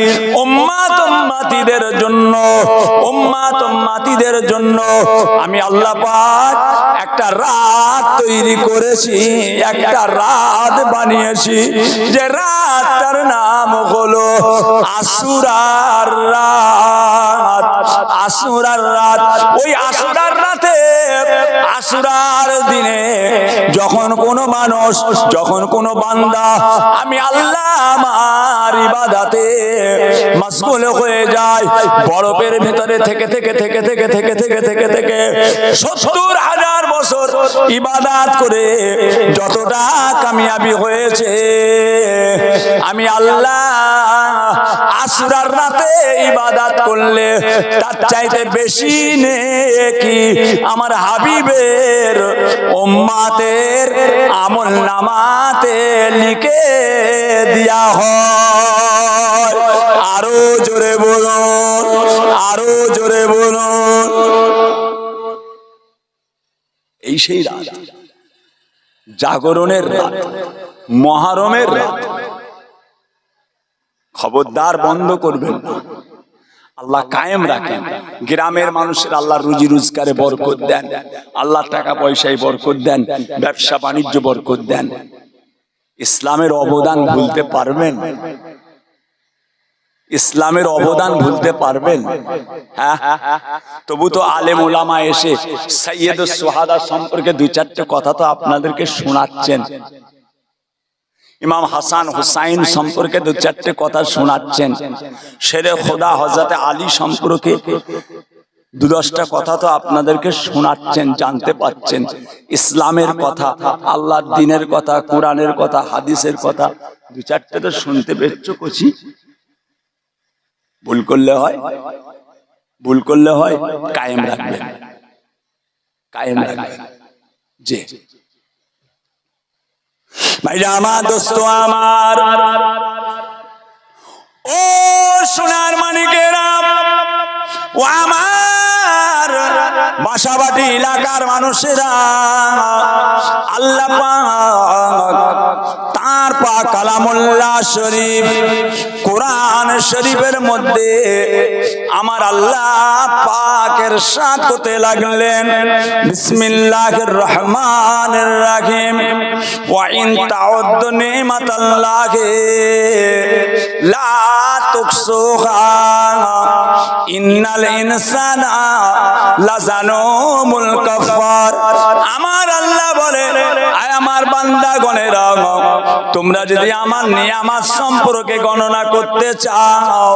উম্মত উম্মতিদের জন্য, উম্মত উম্মতিদের জন্য আমি আল্লাহ পাক একটা রাত তৈরি করেছি, একটা রাত বানিয়েছি, যে রাতটার নাম হলো আশুরার রাত। আশুরার রাত, ওই আশুরার রাতে, আশুরার দিনে যখন কোনো মানুষ, যখন কোনো বান্দা আমি আল্লাহ আমার ইবাদতে মশগুল হয়ে যায়, বরফের ভিতরে থেকে থেকে থেকে থেকে থেকে থেকে থেকে থেকে ৭০,০০০ বছর ইবাদত করে যতটা কামিয়াবি হয়েছে, আমি আল্লাহ আশুরার রাতে ইবাদত করলে তার চাইতে বেশি নেকি আমার হাবিবের উম্মতের আমল নামাতে লিখে দেয়া হয়। আরো জোরে বলুন, আরো জোরে বলুন। এই সেই রাত, জাগরণের রাত, মহরমের রাত। খবরদার বন্ধ করবেন না, আল্লাহ কায়েম রাখেন। গ্রামের মানুষের আল্লাহ রুজি রোজগারে বরকত দেন, আল্লাহ টাকা পয়সায় বরকত দেন, ব্যবসা বাণিজ্য বরকত দেন। ইসলামের অবদান ভুলতে পারবেন? ইসলামের অবদান ভুলতে পারবেন? হ্যাঁ, তবু তো আলেম ওলামা এসে সৈয়দুস শুহাদা সম্পর্কে দুই চারটে কথা তো আপনাদেরকে শোনাচ্ছেন। ইমাম হাসান হুসাইন সম্পর্কে দু চারটে কথা শোনাচ্ছেন। শেরে খোদা হযরত আলী সম্পর্কে দু দশটা কথা তো আপনাদেরকে শোনাচ্ছেন, জানতে পাচ্ছেন। ইসলামের কথা, আল্লাহর দ্বীনের কথা, কোরআনের কথা, হাদিসের কথা দু চারটে তো শুনতে পেরেছ কচি। ভুল করলে হয়, ভুল করলে হয়, কায়েম রাখবেন, কায়েম রাখবেন। জি ভাইরা আমার, দোস্ত আমার, ও সোনার মানিকেরা, ও আমার বাসাবাটি এলাকার মানুষেরা, আল্লাহ পাক তার পাক কালামুল্লাহ শরীফ কোরআন শরীফের মধ্যে আমার আল্লাহ পাক ইরশাদ করতে লাগলেন, বিসমিল্লাহির রহমানির রহিম, ওয়া ইন তাউদ্দু নিমাতাল্লাহি লা তুকসুহা ইন্নাল ইনসানা লাযালুমুল কাফার। আমার আল্লাহ বলে, আয় আমার বান্দাগণেরা, তোমরা যদি আমার নিয়ামত সম্পর্কে গণনা করতে চাও,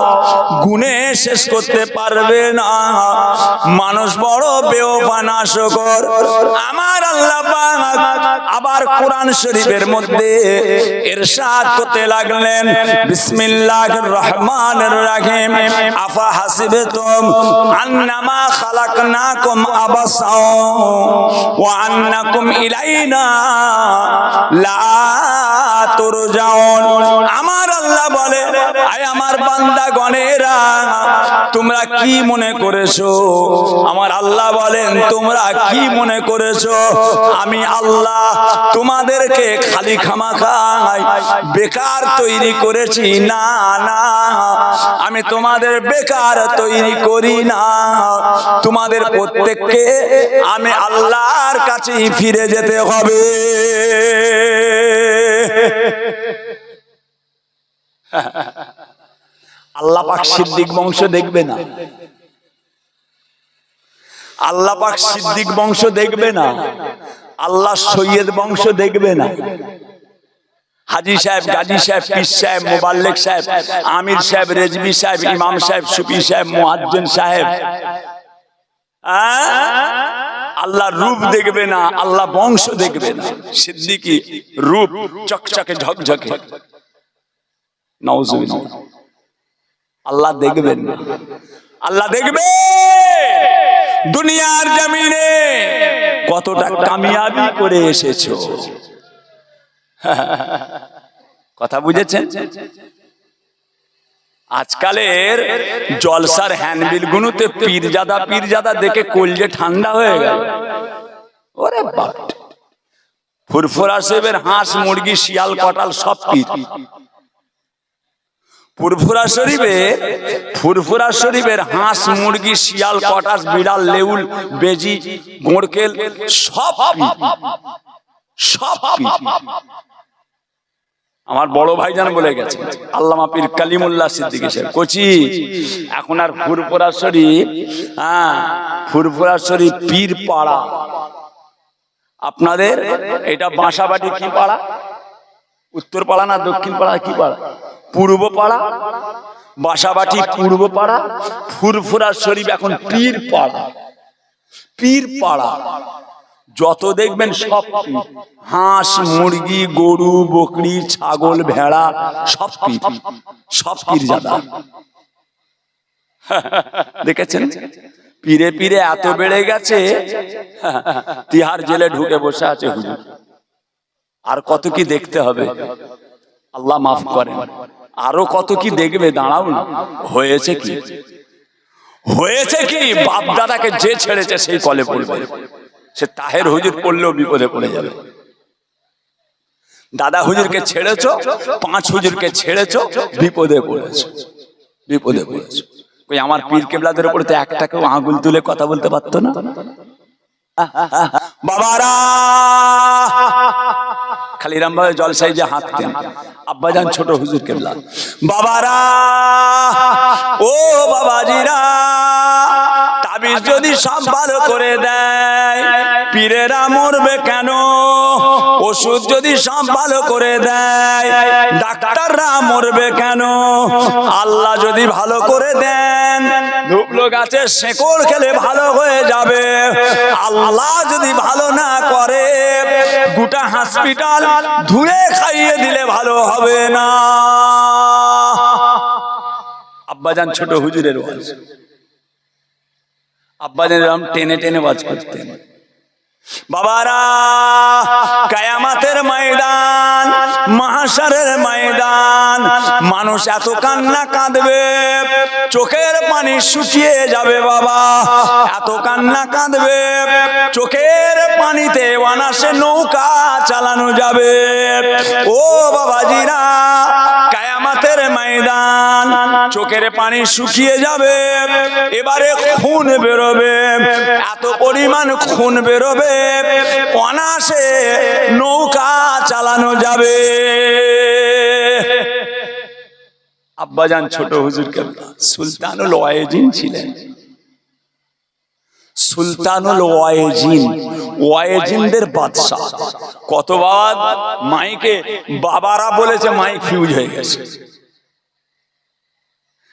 গুণে শেষ করতে পারবে না। মানুষ বড় বেওফা নাশকর। আমার আল্লাহ পাক আবার কোরআন শরীফের মধ্যে ইরশাদ করতে লাগলেন, বিসমিল্লাহির রহমানির রহিম, আফা হাসিবতুম আন্নামা খালাকনাকুম আবাসা ওয়া আন্নাকুম ইলাইনা লা তুরজাউন। আমার আল্লাহ বলে, আয় আমার বান্দাগণেরা, তোমরা কি মনে করেছো? আমার আল্লাহ বলেন, তোমরা কি মনে করেছো আমি আল্লাহ তোমাদেরকে খালি খামাখাই বেকার তৈরি করেছি? না না, আমি তোমাদের বেকার তৈরি করি না। তোমাদের প্রত্যেককে আমি আল্লাহর কাছেই ফিরে যেতে হবে। আল্লাহ পাক সিদ্দিক বংশ দেখবে না, আল্লাহ পাক সিদ্দিক বংশ দেখবে না, আল্লাহ সৈয়দ বংশ দেখবে না। হাজি সাহেব, গাজী সাহেব, পীর সাহেব, মুবাল্লিগ সাহেব, আমির সাহেব, রেজবি সাহেব, ইমাম সাহেব, সুফি সাহেব, মুয়াজ্জিন সাহেব, আল্লাহ রূপ দেখবে না, আল্লাহ বংশ দেখবে না। সিদ্দিকি রূপ চকচকে ঝকঝকে, নাউজুবিল্লাহ, আল্লাহ দেখবেন না। আল্লাহ দেখবে দুনিয়ার জমিনে কতটা কামিয়াবি করে এসেছো। কথা বুঝেছেন? আজকালের জলসার হ্যান্ডবিল গুলোতে পীরজাদা পীরজাদা দেখে কলজে ঠান্ডা হয়ে গেল। ওরে বাপ, ফুরফুরা সাহেবের হাঁস, মুরগি, শিয়াল, কটাল সব পীর। ফুরফুরা শরীফের হাঁস, মুরগি, শিয়াল, কটাস, বিড়াল, লেউল, বেজি, গোড়কেল সব সব। আমার বড় ভাইজান বলে গেছে, আল্লামা পীর কালিমুল্লাহ সিদ্দিকী সাহেব কোচি, এখন আর ফুরফুরা শরীফ, ফুরফুরা শরীফ পীর পাড়া। আপনাদের এটা বাসাবাটি কি পাড়া? উত্তর পাড়া না দক্ষিণ পাড়া? কি পাড়া? পূর্ব পাড়া। বাসাবাটি পূর্ব পাড়া, ফুরফুরা শরীফ এখন পীর পাড়া। পীর পাড়া যত দেখবেন সব হাঁস, মুরগি, গরু, বকরি, ছাগল, ভেড়া সব পীর, সব পীরজাদা। দেখেছেন? পীরে পীরে এত বেড়ে গেছে, তিহার জেলে ঢুকে বসে আছে হুজুর। আর কত কি দেখতে হবে, আল্লাহ মাফ করেন। আরো কত কি দেখবে, দাঁড়াও না। হয়েছে কি, হয়েছে কি? বাপ দাদাকে যে ছেড়েছে সেই কলে পড়বে। সে তাহের হুজুর পড়লেও বিপদে পড়ে যাবে। দাদা হুজুরকে ছেড়েছো, পাঁচ হুজুরকে ছেড়েছো, বিপদে পড়েছো, বিপদে পড়েছো। ওই আমার পীর কেবলাদের উপরে তো একটাকেও আঙুল তুলে কথা বলতে পারতো না। বাবারা, খালি রাম ভাবে জলসাই যে হাঁটতেন। আব্বাজান ছোট হুজুর কেবলা, বাবারা ও বাবাজিরা, তাবিজ যদি সব ভালো করে দেয় পীরেরা মরবে কেন? ওষুধ যদি সব ভালো করে দেয় ডাক্তাররা মরবে কেন? আল্লাহ যদি ভালো করে দেন ধুবলো গাছের শেকড় খেলে ভালো হয়ে যাবে। আল্লাহ যদি ভালো না করে গোটা হসপিটাল ধুয়ে খাইয়ে দিলে ভালো হবে না। আব্বাজান ছোট হুজুরের ওয়াজ, আব্বাজান এরকম টেনে টেনে ওয়াজ করতেন। বাবারা কিয়ামতের ময়দান, মাহশারের ময়দান, মানুষ এত কান্না কাঁদবে চোখের পানি শুকিয়ে যাবে। বাবা এত কান্না কাঁদবে চোখের পানিতে অনাসে নৌকা চালানো যাবে। ও বাবাজিরা, কিয়ামতের ময়দান, চোখের পানি শুকিয়ে যাবে, এবারে খুন বেরোবে, এত পরিমাণ খুন বেরোবে অনাসে নৌকা চালানো যাবে। আব্বাজান ছোট হুজুর কেবলা সুলতানুল ওয়াইজিন ছিলেন। সুলতানুল ওয়াইজিন, ওয়াইজিনদের বাদশা। কত বাদ মাইকে বাবারা বলেছে, মাইক ফিউজ হয়ে গেছে।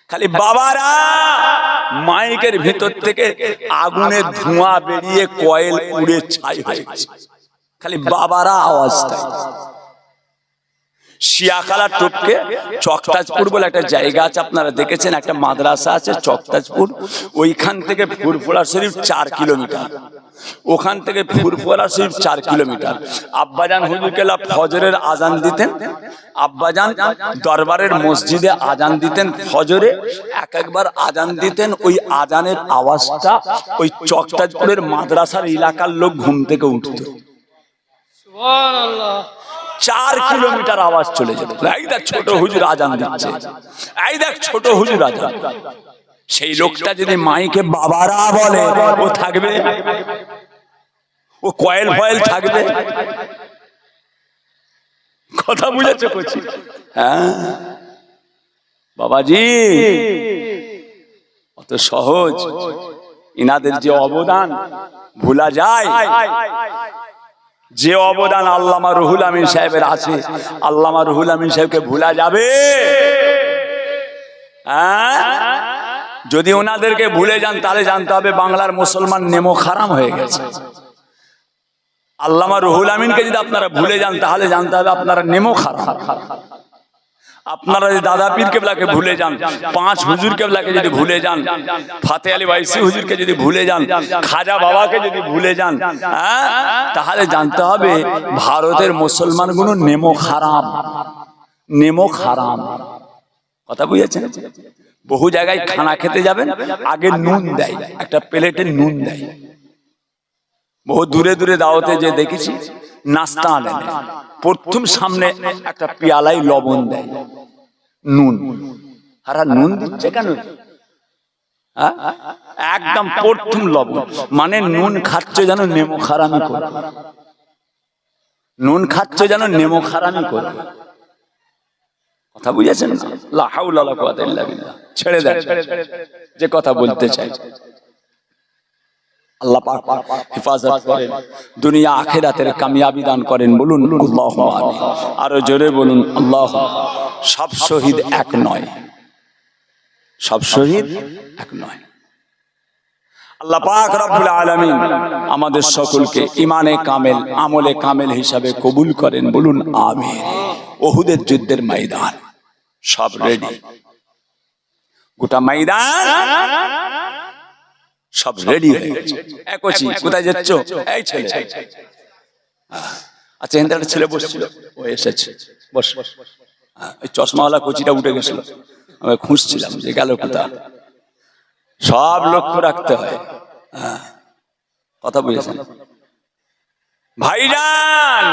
খালি বাবারা, মাইকের ভিতর থেকে আগুনের ধোঁয়া বেরিয়ে কয়েল উড়ে ছাই হয়ে গেছে। খালি বাবারা আওয়াজ দেয়। শিয়াখালা টপকে চকতাজপুর বলে একটা জায়গা আছে, আপনারা দেখেছেন, একটা মাদ্রাসা আছে চকতাজপুর। ওইখান থেকে ফুরফুরা শরীফ 4 কিলোমিটার, ওখান থেকে ফুরফুরা শরীফ 4 কিলোমিটার। আব্বাজান হুজুর কেবলা ফজরের আজান দিতেন। আব্বাজান দরবারের মসজিদে আজান দিতেন ফজরে, একবার আজান দিতেন। ওই আজানের আওয়াজটা ওই চকতাজপুরের মাদ্রাসার এলাকার লোক ঘুম থেকে উঠত। সুবহানাল্লাহ, 4 কিলোমিটার আওয়াজ চলে যেত। এই দেখ ছোট হুজুর আজান দিচ্ছে, এই দেখ ছোট হুজুর আজান। সেই লোকটা যদি মাইকে বাবারা বলে, ও থাকবে? ও কয়েল ফয়েল থাকবে? কথা বুঝেছো কচি? হ্যাঁ বাবাজি, অত সহজ ইনাদের যে অবদান ভোলা যায়? যে অবদান আল্লামা রুহুল আমিন সাহেবের আছে, আল্লামা রুহুল আমিন সাহেবকে ভোলা যাবে? যদি ওনাদেরকে ভুলে যান তাহলে জানতে হবে বাংলার মুসলমান নেমো খারাম হয়ে গেছে। আল্লামা রুহুল আমিনকে যদি আপনারা ভুলে যান তাহলে জানতে হবে আপনারা নেমো খারাম। আপনারা যদি দাদা পীর কেবলাকে ভুলে যান, 5 হুজুর কেবলাকে যদি ভুলে যান, ফাতে আলী ওয়াইসি হুজুরকে যদি ভুলে যান, খাজা বাবাকে যদি ভুলে যান, তাহলে জানতে হবে ভারতের মুসলমানগুলো নেমো খারাম, নেমো খারাম। কথা বুঝেছেন? বহু জায়গায় খানা খেতে যাবেন, আগে নুন দেয়, একটা প্লেটে নুন দেয়। বহু দূরে দূরে দাওয়াতে যে দেখেছি নাস্তা আনেন, প্রথম সামনে একটা পেয়ালাই লবণ দেয়, নুন। আর নুন দিচ্ছে কেন? একদম প্রথম লবণ, মানে নুন খাচ্ছ যেন নেমো খারামি করে, নুন খাচ্ছ যেন নেমো খারামি করে। কথা বুঝেছেন? লা হাওলা ওয়ালা কুওয়াতা ইল্লা বিল্লাহ। ছেড়ে দেন যে কথা বলতে চাই। আল্লাহ পাক হেফাজত করেন, দুনিয়া আখিরাতের কামিয়াবি দান করেন। বলুন আল্লাহুম্মা আমিন। আরো জোরে বলুন আল্লাহ। সব শহীদ এক নয়, সব শহীদ এক নয়। আল্লাহ পাক রব্বুল আলামিন আমাদের সকলকে ইমানে কামেল, আমলে কামেল হিসাবে কবুল করেন। বলুন আমিন। উহুদের যুদ্ধের ময়দান সব রেডি, গোটা ময়দান সব রেডি হয়ে গেছে। একচি কোথায় যাচ্ছ? এই ছেলে, আচ্ছা এখানে একটা ছেলে বসছিল, ও এসেছে, বস। ওই চশমাওয়ালা কোচিটা উঠে গেছিল, আমি খুঁজছিলাম যে গেল কোথা। সব লক্ষ্য রাখতে হয়। কথা বুঝেছেন ভাইজান?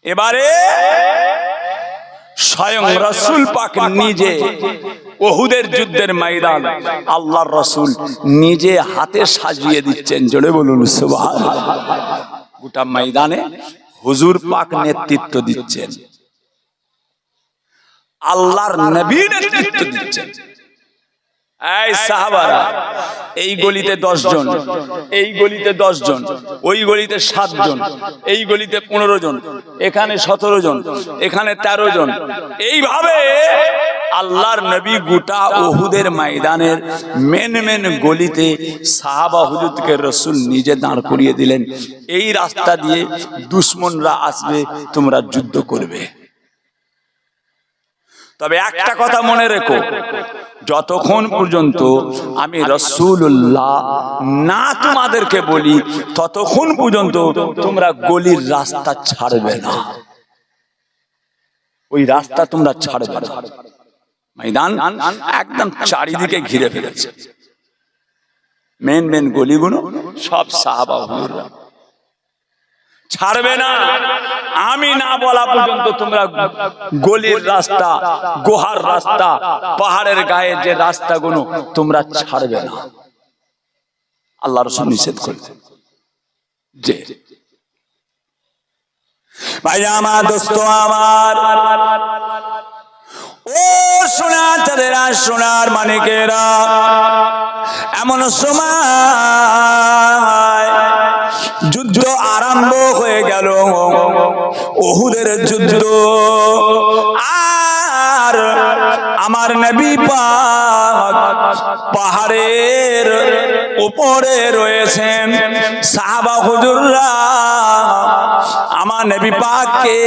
এবারে স্বয়ং রাসূল পাক নিজে উহুদের যুদ্ধের ময়দান আল্লাহর রাসূল নিজে হাতে সাজিয়ে দিচ্ছেন। জোরে বলুন সুবহানাল্লাহ। গোটা ময়দানে হুজুর পাক নেতৃত্ব দিচ্ছেন, আল্লাহর নবী নেতৃত্ব দিচ্ছেন। এই সাহাবারা, এই গলিতে 10 জন, এই গলিতে 10 জন, ওই গলিতে 7 জন, এই গলিতে 15 জন, এখানে 17 জন, এখানে 13 জন, এইভাবে আল্লাহর নবী গোটা উহুদের ময়দানের মেন গলিতে সাহাবা হুজুরকে রাসূল নিজে দাঁড় করিয়ে দিলেন। এই রাস্তা দিয়ে দুশমনরা আসবে, তোমরা যুদ্ধ করবে। তবে একটা কথা মনে রেখো, যতক্ষণ পর্যন্ত আমি রাসূলুল্লাহ না তোমাদেরকে বলি, ততক্ষণ পর্যন্ত তোমরা গলির রাস্তা ছাড়বে না। ওই রাস্তা তোমরা ছাড়বে না। ময়দান একদম চারিদিকে ঘিরে ফেলেছে, মেন গলিগুলো সব সাহাবা হুজুররা ছাড়বে না। আমি না বলা পর্যন্ত তোমরা গলির রাস্তা, গুহার রাস্তা, পাহাড়ের গায়ে যে রাস্তাগুলো তোমরা ছাড়বে না। আল্লাহ রাসূল নিষেধ করেছেন। যে ভাই আমার, দোস্ত আমার, ও সোনার চাঁদেরা, সোনার মানিকেরা, এমন সময় যুদ্ধ আরম্ভ হয়ে গেল, উহুদের যুদ্ধ। আর আমার নবী পাক পাহাড়ের উপরে রয়েছেন। সাহাবা হুজুররা আমার নবী পাককে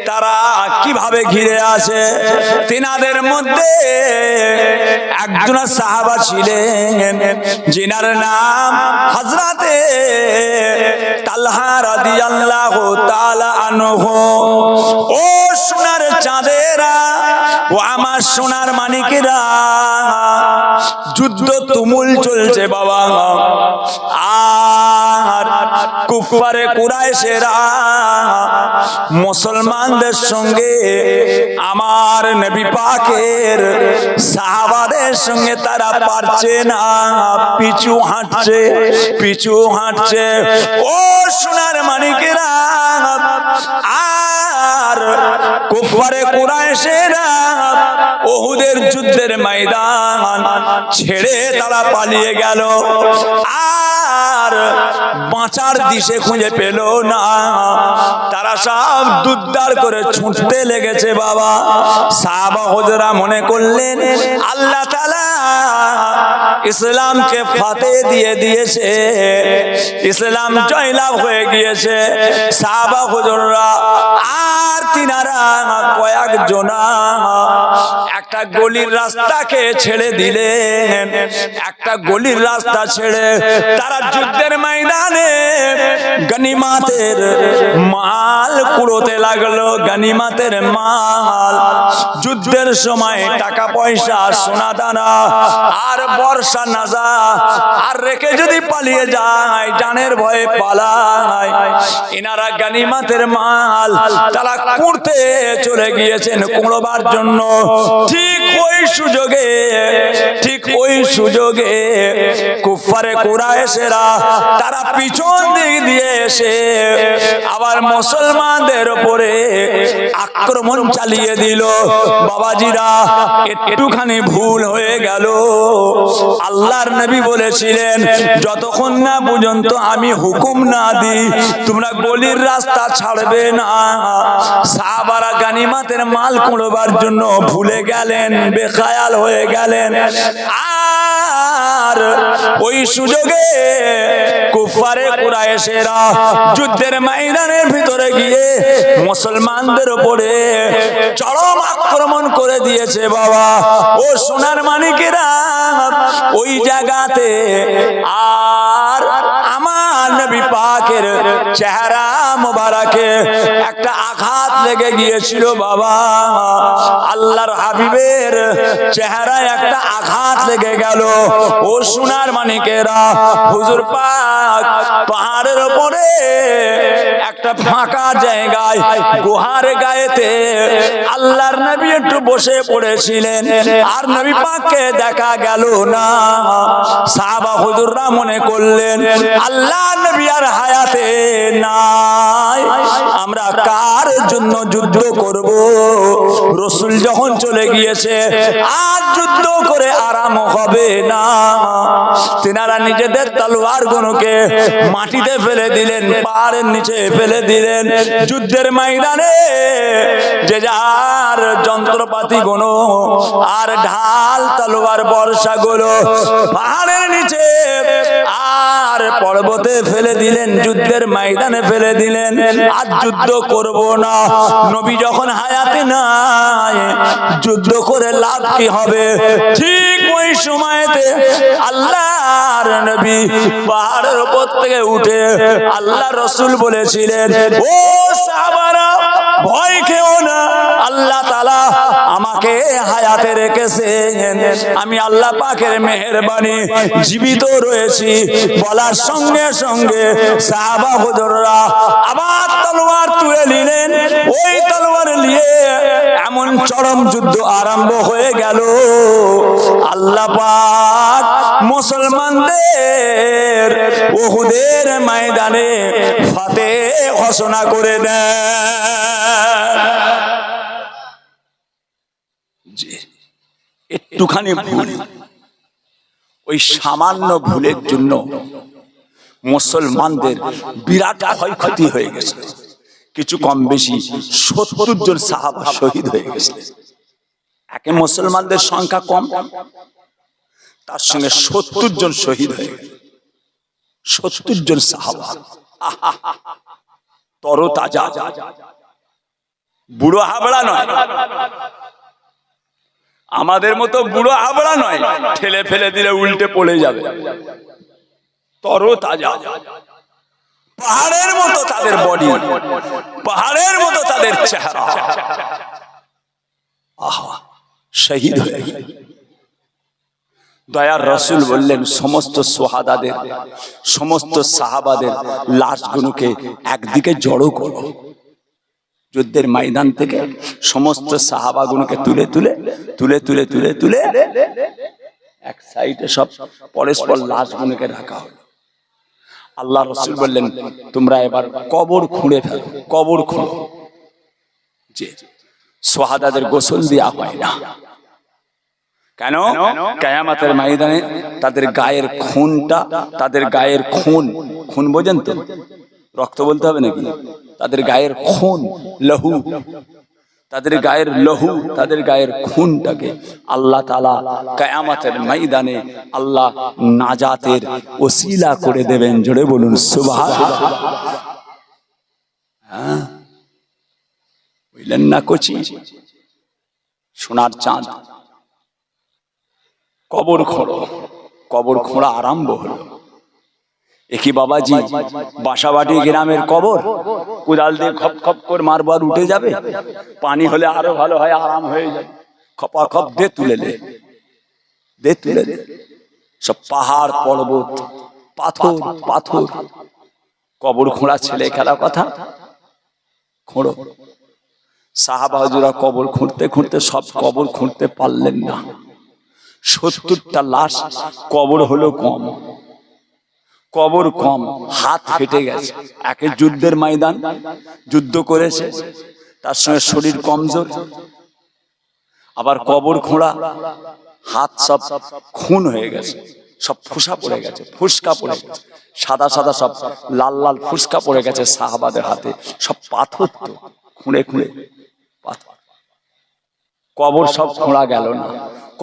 তারা কিভাবে ঘিরে আসে। তিনাদের মধ্যে একজন সাহাবা ছিলেন, যিনার নাম হযরতে তালহা রাদিয়াল্লাহু তাআলা আনহু। ও সোনার চাঁদেরা, ও আমার সোনার মানিকেরা, যুদ্ধ তুমুল চলছে বাবা। আর কুফারে কুরাইশেরা মুসলমানদের সঙ্গে আমার নবী পাকের সাহাবাদের সঙ্গে তারা পারছে না, পিছু হাঁটছে। ও সোনার মানিকেরা, আর কুফারে কুরাইশেরা উহুদের যুদ্ধের ময়দান ছেড়ে তারা পালিয়ে গেল। আর বাঁচার দিশে খুঁজে পেল না, তারা সব দুদ্দার করে ছুটতে লেগেছে বাবা। সাহাবা হুজুরা মনে করলেন আল্লাহ তাআলা ইসলামকে ফাতে দিয়ে দিয়েছে, ইসলাম জয়লাভ হয়ে গিয়েছে। সাহাবা হুজুররা আর তিনারা কয়েকজনা একটা গলির রাস্তাকে ছেড়ে দিলেন। একটা গলির রাস্তা ছেড়ে তারা যুদ্ধের ময়দানে গনিমাতের মাল কুড়োতে লাগলো। গনিমাতের মাল, যুদ্ধের সময় টাকা পয়সা, সোনা দানা আর বর্ষা নাজা আর রেখে যদি পালিয়ে যায়, জানের ভয়ে পালায়, ইনারা গনিমাতের মাল তারা কুড়তে চলে গিয়েছেন কুড়োবার জন্য। ঠিক ওই সুযোগে কুফারে কুরাইশেরা তারা পিছন দিক দিয়ে এসে আবার মুসলমানদের উপরে আক্রমণ চালিয়ে দিল। বাবাজিরা, একটুখানি ভুল হয়ে গেল। আল্লাহর নবী বলেছিলেন, যতক্ষণ না পর্যন্ত আমি হুকুম না দিই তোমরা গলির রাস্তা ছাড়বে না। সাহাবারা গনিমতের মাল কুড়োবার জন্য ভুলে গেলেন, বেখায়াল হয়ে গেলেন। আর ওই সুযোগে কুফারে কুরাইশেরা যুদ্ধের ময়দানের ভিতরে গিয়ে মুসলমানদের উপরে চরম আক্রমণ করে দিয়েছে বাবা। ও সোনার মানিকেরা, ওই জায়গাতে আর আমার নবী পাকের চেহারা মোবারকে একটা আঘাত লেগে গিয়েছিল বাবা। আল্লাহর হাবিবের চেহারায় একটা আঘাত লেগে গেল। ও সোনার মানিকেরা, হুজুর পাক পাহাড়ের উপরে একটা ফাঁকা জায়গায় গুহার গায়েতে আল্লাহর নবী একটু বসে পড়েছিলেন। আর নবী পাককে দেখা গেল না। সাহাবা হুজুররা মনে করলেন আল্লাহর নবী আর হায়াত হায়াতে নাই, আমরা কার জন্য যুদ্ধ করব? রাসূল যখন চলে গিয়েছে আর যুদ্ধ করে আরাম হবে না। তিনারা নিজেদের তলোয়ার গুলোকে মাটিতে ফেলে দিলেন, পাহাড়ের নিচে ফেলে দিলেন। যুদ্ধের ময়দানে যে যার যন্ত্রপাতি গুলো আর ঢাল তলোয়ার বর্ষা গুলো পাহাড়ের নিচে আর পর্বতে ফেলে দিলেন, যুদ্ধের ময়দানে ফেলে দিলেন। আর যুদ্ধ করব না। নবী যখন হায়াতে নাই, যুদ্ধ করে লাভ কি হবে? ঠিক ওই সময়তে আল্লাহর নবী পাহাড়ের উপর থেকে উঠে আল্লাহ রাসূল বলেছিলেন, ও সাহাবারা ভয় খেও না, আল্লাহ তাআলা আমাকে হায়াতে রেখেছেন, আমি আল্লাহ পাকের মেহেরবানি জীবিত রয়েছি। বলার সঙ্গে সঙ্গে সাহাবা হুজুররা আবার তলোয়ার তুলে নিলেন। ওই তলোয়ার নিয়ে এমন চরম যুদ্ধ আরম্ভ হয়ে গেল। আল্লাহ পাক মুসলমানদের উহুদের ময়দানে ফাতেহ ঘোষণা করে দেন। একটুখানি ভুল, ওই সামান্য ভুলের জন্য মুসলমানদের বিরাট ক্ষয়ক্ষতি হয়ে গেছে। কিছু কম বেশি 70 জন সাহাবা শহীদ হয়ে গেছে। একে মুসলমানদের সংখ্যা কম, তার সঙ্গে 70 জন শহীদ হয়ে গেল। 70 জন সাহাবা তরতাজা, বুড়ো হাবড়া নয়, আমাদের মতো বুড়ো হাবড়া নয়, ঠেলে ফেলে দিলে উল্টে পড়ে যাবে। তরতাজা, পাহাড়ের মতো তাদের বডি, পাহাড়ের মতো তাদের চেহারা। আহা, শহীদ হয়ে গেল। দয়ার রাসূল বললেন, সমস্ত সোহাদাদের, সমস্ত সাহাবাদের লাশগুলোকে একদিকে জড়ো করো। যুদ্ধের ময়দান থেকে সমস্ত সাহাবাগুলোকে তুলে তুলে তুলে তুলে তুলে তুলে এক সাইডে সব পরস্পর লাশগুলোকে রাখা হলো। আল্লাহ রাসূল বললেন, তোমরা এবার কবর খুঁড়ে ফেলো, কবর খুঁড়ো। যে সোহাদাদের গোসল দেওয়া হয় না কেন? কিয়ামতের ময়দানে তাদের গায়ের খুনটা, তাদের গায়ের খুন, খুন বোঝেন তো, রক্ত বলতে হবে নাকি? তাদের গায়ের খুন, লহু, তাদের গায়ের লহু, তাদের গায়ের খুনটাকে আল্লাহ তাআলা কিয়ামতের ময়দানে আল্লাহ নাজাতের ওসিলা করে দেবেন। জোরে বলুন সুবহানাল্লাহ। হ্যাঁ, বুঝলেন না কচি? সোনার চাঁদ। কবর খোঁড়ো, কবর খোঁড়া আরম্ভ হলো। একই বাবাজি, বাসাবাটি গ্রামের কবর কোদাল দিয়ে খপ খপ করে মারবার উঠে যাবে, পানি হলে আরো ভালো হয়, আরাম হয়ে যাবে। খপা খপ দে তুলে দে, দে তুলে দে। সব পাহাড় পর্বত, পাথর পাথর। কবর খোঁড়া ছেলে খেলা কথা, খোঁড়ো। সাহাবা হুজুরা কবর খুঁড়তে খুঁড়তে সব কবর খুঁড়তে পারলেন না। 70টা লাশ, কবর হলো কম, কবর কম, হাত ফেটে গেছে। একে যুদ্ধের ময়দান, যুদ্ধ করেছে, তার সঙ্গে শরীর কমজোর, আবার কবর খোঁড়া, হাত সব খুন হয়ে গেছে, সব ফুসকা পড়ে গেছে, ফুসকা পড়ে গেছে, সাদা সাদা সব লাল লাল ফুসকা পড়ে গেছে সাহাবাদের হাতে। সব পাথর তো, খুঁড়ে খুঁড়ে পাথর। কবর সব খোঁড়া গেল না,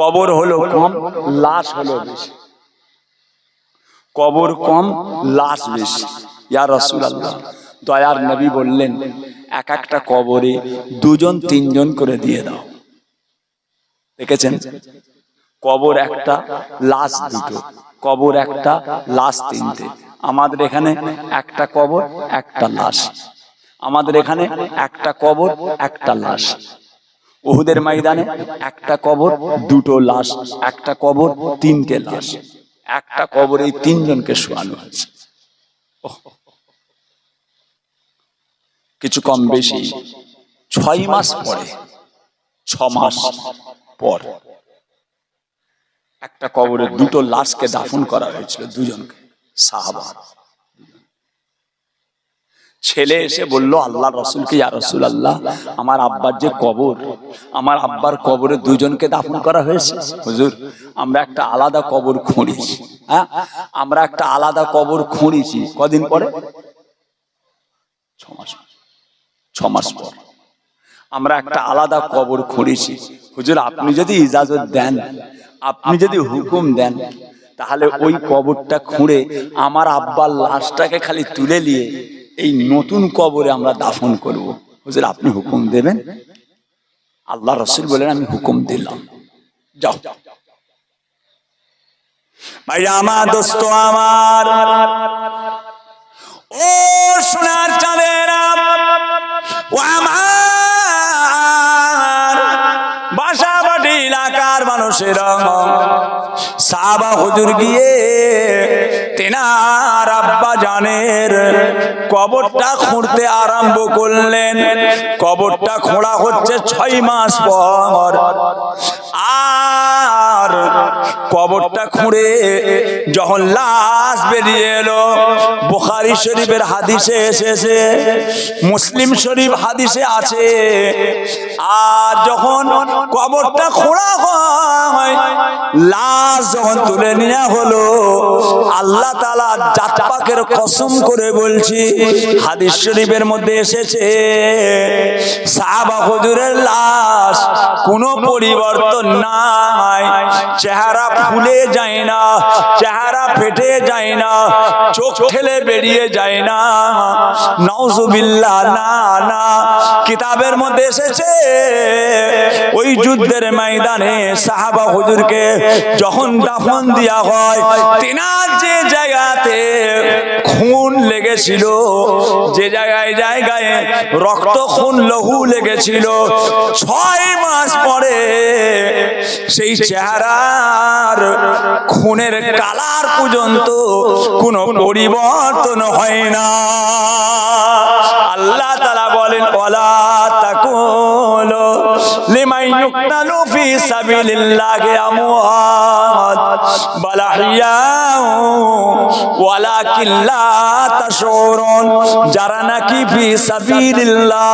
কবর হলো কম, লাশ হলো বেশি। কবর কম, লাশ বেশি। ইয়া রাসূলুল্লাহ, দয়ার নবী বললেন, এক একটা কবরে 2 জন 3 জন করে দিয়ে দাও। দেখেছেন? কবর একটা, লাশ 2টো, কবর একটা, লাশ 3টে। আমাদের এখানে একটা কবর, একটা লাশ। আমাদের এখানে একটা কবর, একটা লাশ। উহুদের ময়দানে একটা কবর, 2টো লাশ, একটা কবর, 3টে লাশ। একটা কবরে 3 জনকে শোয়ানো হয়েছে। কিছু কম বেশি 6 মাস পরে, 6 মাস পর একটা কবরে 2টো লাশকে দাফন করা হয়েছিল, 2 জনকে সাহাবা। ছেলে এসে বলল আল্লাহ রসুলকে, ইয়া রাসূলুল্লাহ, আমার আব্বার যে কবর, আমার আব্বার কবরে দুজনকে দাফন করা হয়েছে। হুজুর, আমরা একটা আলাদা কবর খুঁড়েছি। হ্যাঁ, আমরা একটা আলাদা কবর খুঁড়েছি। কদিন পরে? 6 মাস পর আমরা একটা আলাদা কবর খুঁড়েছি। হুজুর, আপনি যদি ইজাজত দেন, আপনি যদি হুকুম দেন, তাহলে ওই কবরটা খুঁড়ে আমার আব্বার লাশটাকে খালি তুলে নিয়ে এই নতুন কবরে আমরা দাফন করব। হুজুর, আপনি হুকুম দেবেন? আল্লাহ রাসূল বলেন, আমি হুকুম দিলাম, যাও। ভাই আমার, দোস্ত আমার, ও সোনার চাঁদেরা, ও আমার বাসাবাড়ি এলাকার মানুষেরা, সাহাবা হুজুর গিয়ে তেনার আব্বা জানের কবরটা খুঁড়তে আরম্ভ করলেন। কবরটা খোঁড়া হচ্ছে 6 মাস পর। আর কবরটা খুঁড়ে যখন লাশ বেরিয়ে এলো, বুখারী শরীফের হাদিসে এসেছে, মুসলিম শরীফ হাদিসে আছে, আর যখন কবরটা খোঁড়া হয়, লাশ যখন তুলে নেওয়া হলো, আল্লাহ তাআলা জাত পাকের কসম করে বলছি, হাদিস শরীফের মধ্যে এসেছে, সাহাবা হুজুরের লাশ কোনো পরিবর্তন নাই, চেহারা ফুলে যায় না, চেহারা ফেটে যায় না, চোখ ঠেলে বেরিয়ে যায় না, নাউজুবিল্লাহ, না না। কিতাবের মধ্যে এসেছে, ওই যুদ্ধের ময়দানে সাহাবা হুজুরকে যখন দাফন দেয়া হয়, তিনার যে জায়গাতে খুন লেগেছিল, যে জায়গায় জায়গায় রক্ত, খুন, লহু লেগেছিল, 6 মাস পরে সেই চেহারার খুনের কালার পর্যন্ত কোনো পরিবর্তন হয় না। আল্লাহ তাআলা বলেন, ওয়ালা তাকুলু লিমান ইউকতালু ফি সাবিলিল্লাহি আমওয়াত বাল আহইয়াউ ওয়ালাকিন লা তাশউরুন। যারা নাকি ফি সাবিলিল্লাহ,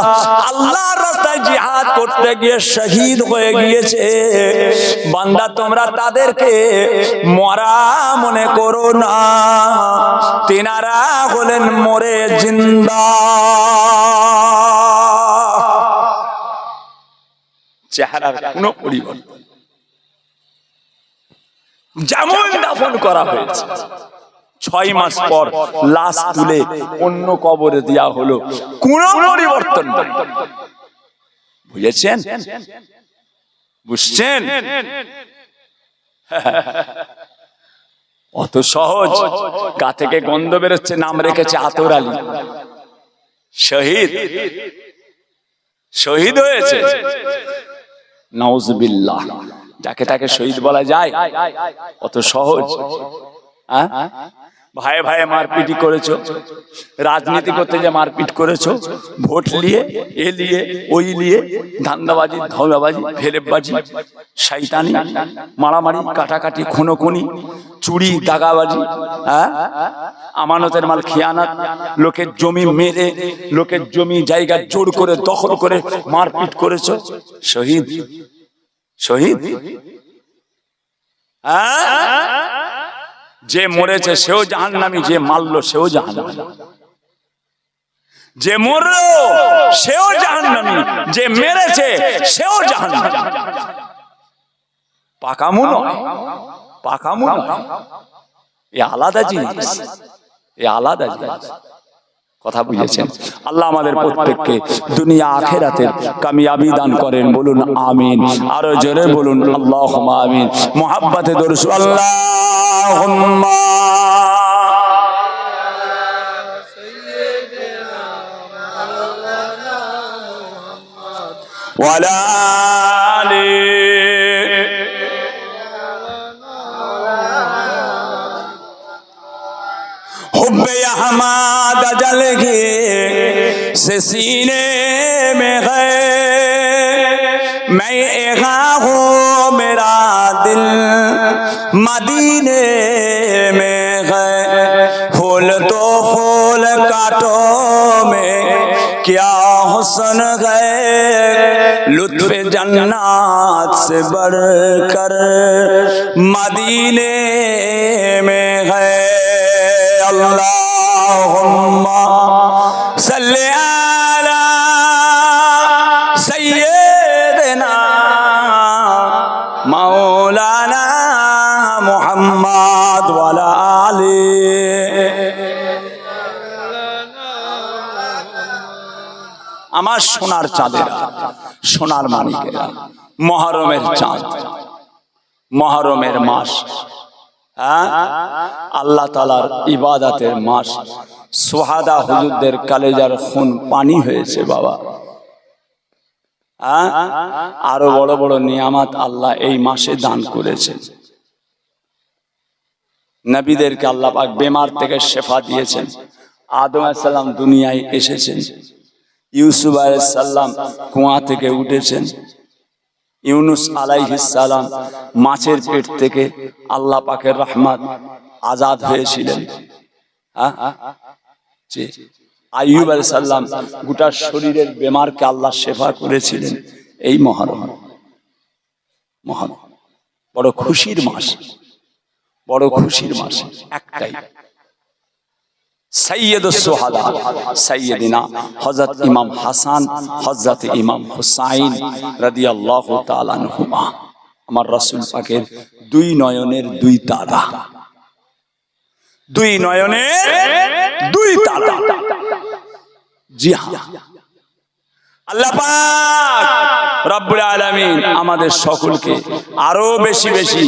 আল্লাহর রাস্তায় জিহাদ করতে গিয়ে শহীদ হয়ে গিয়েছে, বান্দা তোমরা তাদেরকে মরা মনে করো না, তিনারা হলেন মরে জিন্দা। চেহারার কোনো পরিবর্তন, যেমন দাফন করা হয়েছে, 6 মাস পর লাশ তুলে অন্য কবরে দেয়া হলো, কোনো পরিবর্তন নেই। বুঝেছেন? বুঝছেন? অত সহজ। গা থেকে গন্ধ বেরোচ্ছে, নাম রেখেছে আতর আলী, শহীদ, শহীদ হয়েছে। নাউজুবিল্লাহ, যাকে তাকে শহীদ বলা যায়? অত সহজ? ভাই ভাই মারপিটি করেছো, রাজনীতি করতে যে মারপিট করেছো, ভোট নিয়ে, এ নিয়ে, ওই নিয়ে, ধান্দাবাজি, ধওলাবাজি, ফেরেববাজি, শয়তানি, মারামারি, কাটাকাটি, খুনোখুনি, চুরি, দাগাবাজি, আমানতের মাল খিয়ানাত, লোকের জমি মেরে, লোকের জমি জায়গা জোর করে দখল করে মারপিট করেছো, শহীদ, শহীদ। যে মরেছে সেও জাহান্নামী, যে মারলো সেও জাহান্নামী, যে মরলো সেও জাহান্নামী, যে মেরেছে সেও জাহান্নামী। পাকামু নয়, পাকামু নয়, এ আলাদা জিনিস, এ আলাদা জিনিস। কথা বুঝেছেন? আল্লাহ আমাদের প্রত্যেককে দুনিয়া আখিরাতের কামিয়াবি দান করেন, বলুন আমিন। আরো জোরে বলুন আল্লাহুম্মা আমিন। মুহাব্বতে দরুদ, আল্লাহুম্মা ওয়ালা আলি हुब्बे अहमद जल गए से सीने में है, मैं एगा हूँ मेरा दिल मदीने में है, फूल तो फूल कांटों में लुत्फ जन्नत से बढ़कर मदीने में है। अल्लाहुम्मा सल्ली अला सय्यिदना मौलाना मुहम्मद व अला आलिहि। আমার সোনার চাঁদেরা, সোনার মানিকেরা, মুহররমের চাঁদ, মুহররমের মাস, আল্লাহ তাআলার ইবাদতের মাস। সুহাদা হুজুরদের কলেজার খুন পানি হয়েছে বাবা। আরো বড় বড় নিয়ামত আল্লাহ এই মাসে দান করেছেন। নবীদেরকে আল্লাহ পাক বেমার থেকে শেফা দিয়েছেন। আদম আলাইহিস সালাম দুনিয়ায় এসেছেন, ইউসুফ আলাইহিস সালাম কুয়া থেকে উঠেছেন, ইউনুস আলাইহিস সালাম মাছের পেট থেকে আল্লাহ পাকের রহমত আজাদ হয়েছিলেন। আইয়ুব আলাইহিস সালাম গোটা শরীরের বেমারকে আল্লাহ শেফা করেছিলেন। এই মুহররম, মুহররম বড় খুশির মাস, বড় খুশির মাস একটাই। সৈয়দুস শুহাদা সৈয়দিনা হযরত ইমাম হাসান, হযরত ইমাম হুসাইন রাদিয়াল্লাহু তাআলা আনহুমা, আমার রাসূল পাকের দুই নয়নের দুই তারা, দুই নয়নের দুই তারা। জি হ্যাঁ, আল্লাহ পাক রব্বুল আলামিন আমাদের সকলকে আরো বেশি বেশি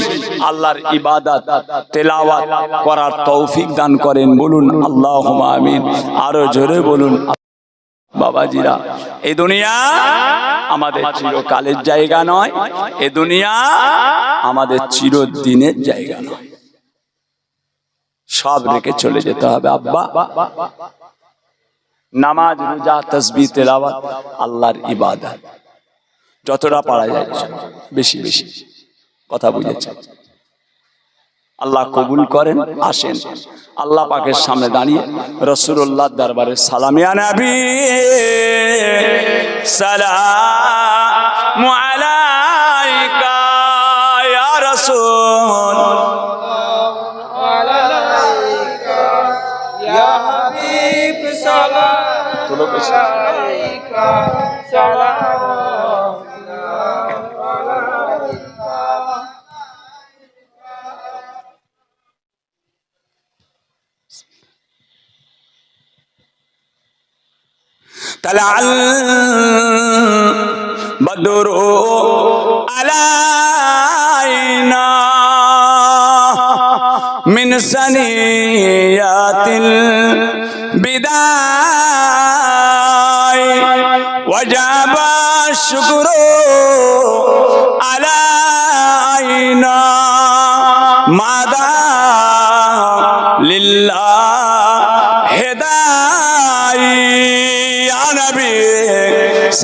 আল্লাহর ইবাদত তেলাওয়াত করার তৌফিক দান করেন। বলুন আল্লাহুম্মা আমিন। আরো জোরে বলুন। বাবাজিরা, এই দুনিয়া আমাদের চিরকালের জায়গা নয়, এই দুনিয়া আমাদের চিরদিনের জায়গা নয়। সব রেখে চলে যেতে হবে আব্বা। নামাজ, রোজা, তাসবিহ, তেলাওয়াত, আল্লাহর ইবাদত যতটা পারা যায় বেশি বেশি। কথা বুঝেছেন? আল্লাহ কবুল করেন। আসেন আল্লাহ পাকের সামনে দাঁড়িয়ে রাসূলুল্লাহর দরবারে সালাম। ইয়া নবী সালামু আলাইকা, ইয়া রাসূল আলাইকা, ইয়া হাবিব সালাম আলাইকা, সালাম طلع البدر علينا من ثنيات البداء وجب الشكر علينا ماذا لله هداي يا نبي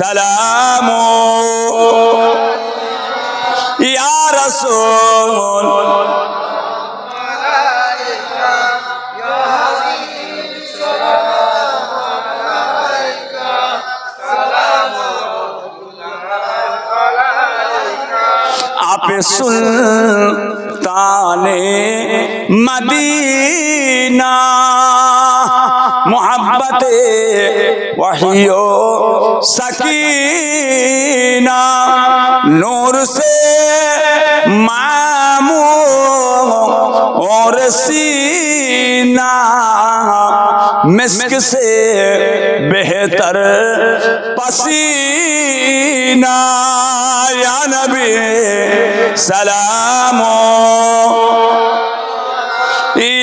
سلام يا رسول आप सुल्ताने मदीना मोहब्बते वहियो सकीना नूर से मामू और सीना मिस्क से बेहतर पसीना या नबी सलाम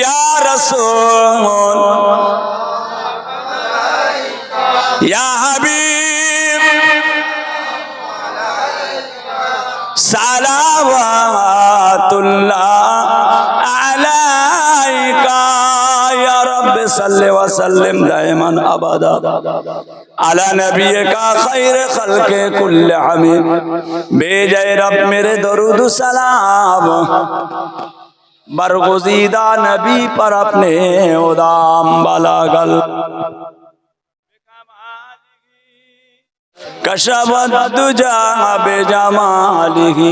या रसूल या हबीब सलावतुल्लाह अलैका या रब सल्लि व सल्लिम दाइमन अबदा अला नबीका खैर खल्के कुल्ले हमीद। भेजे रब मेरे दरूद सलाम बरगुज़ीदा नबी पर अपने उदाम बलागल कशबद्दुजा बेजमालिही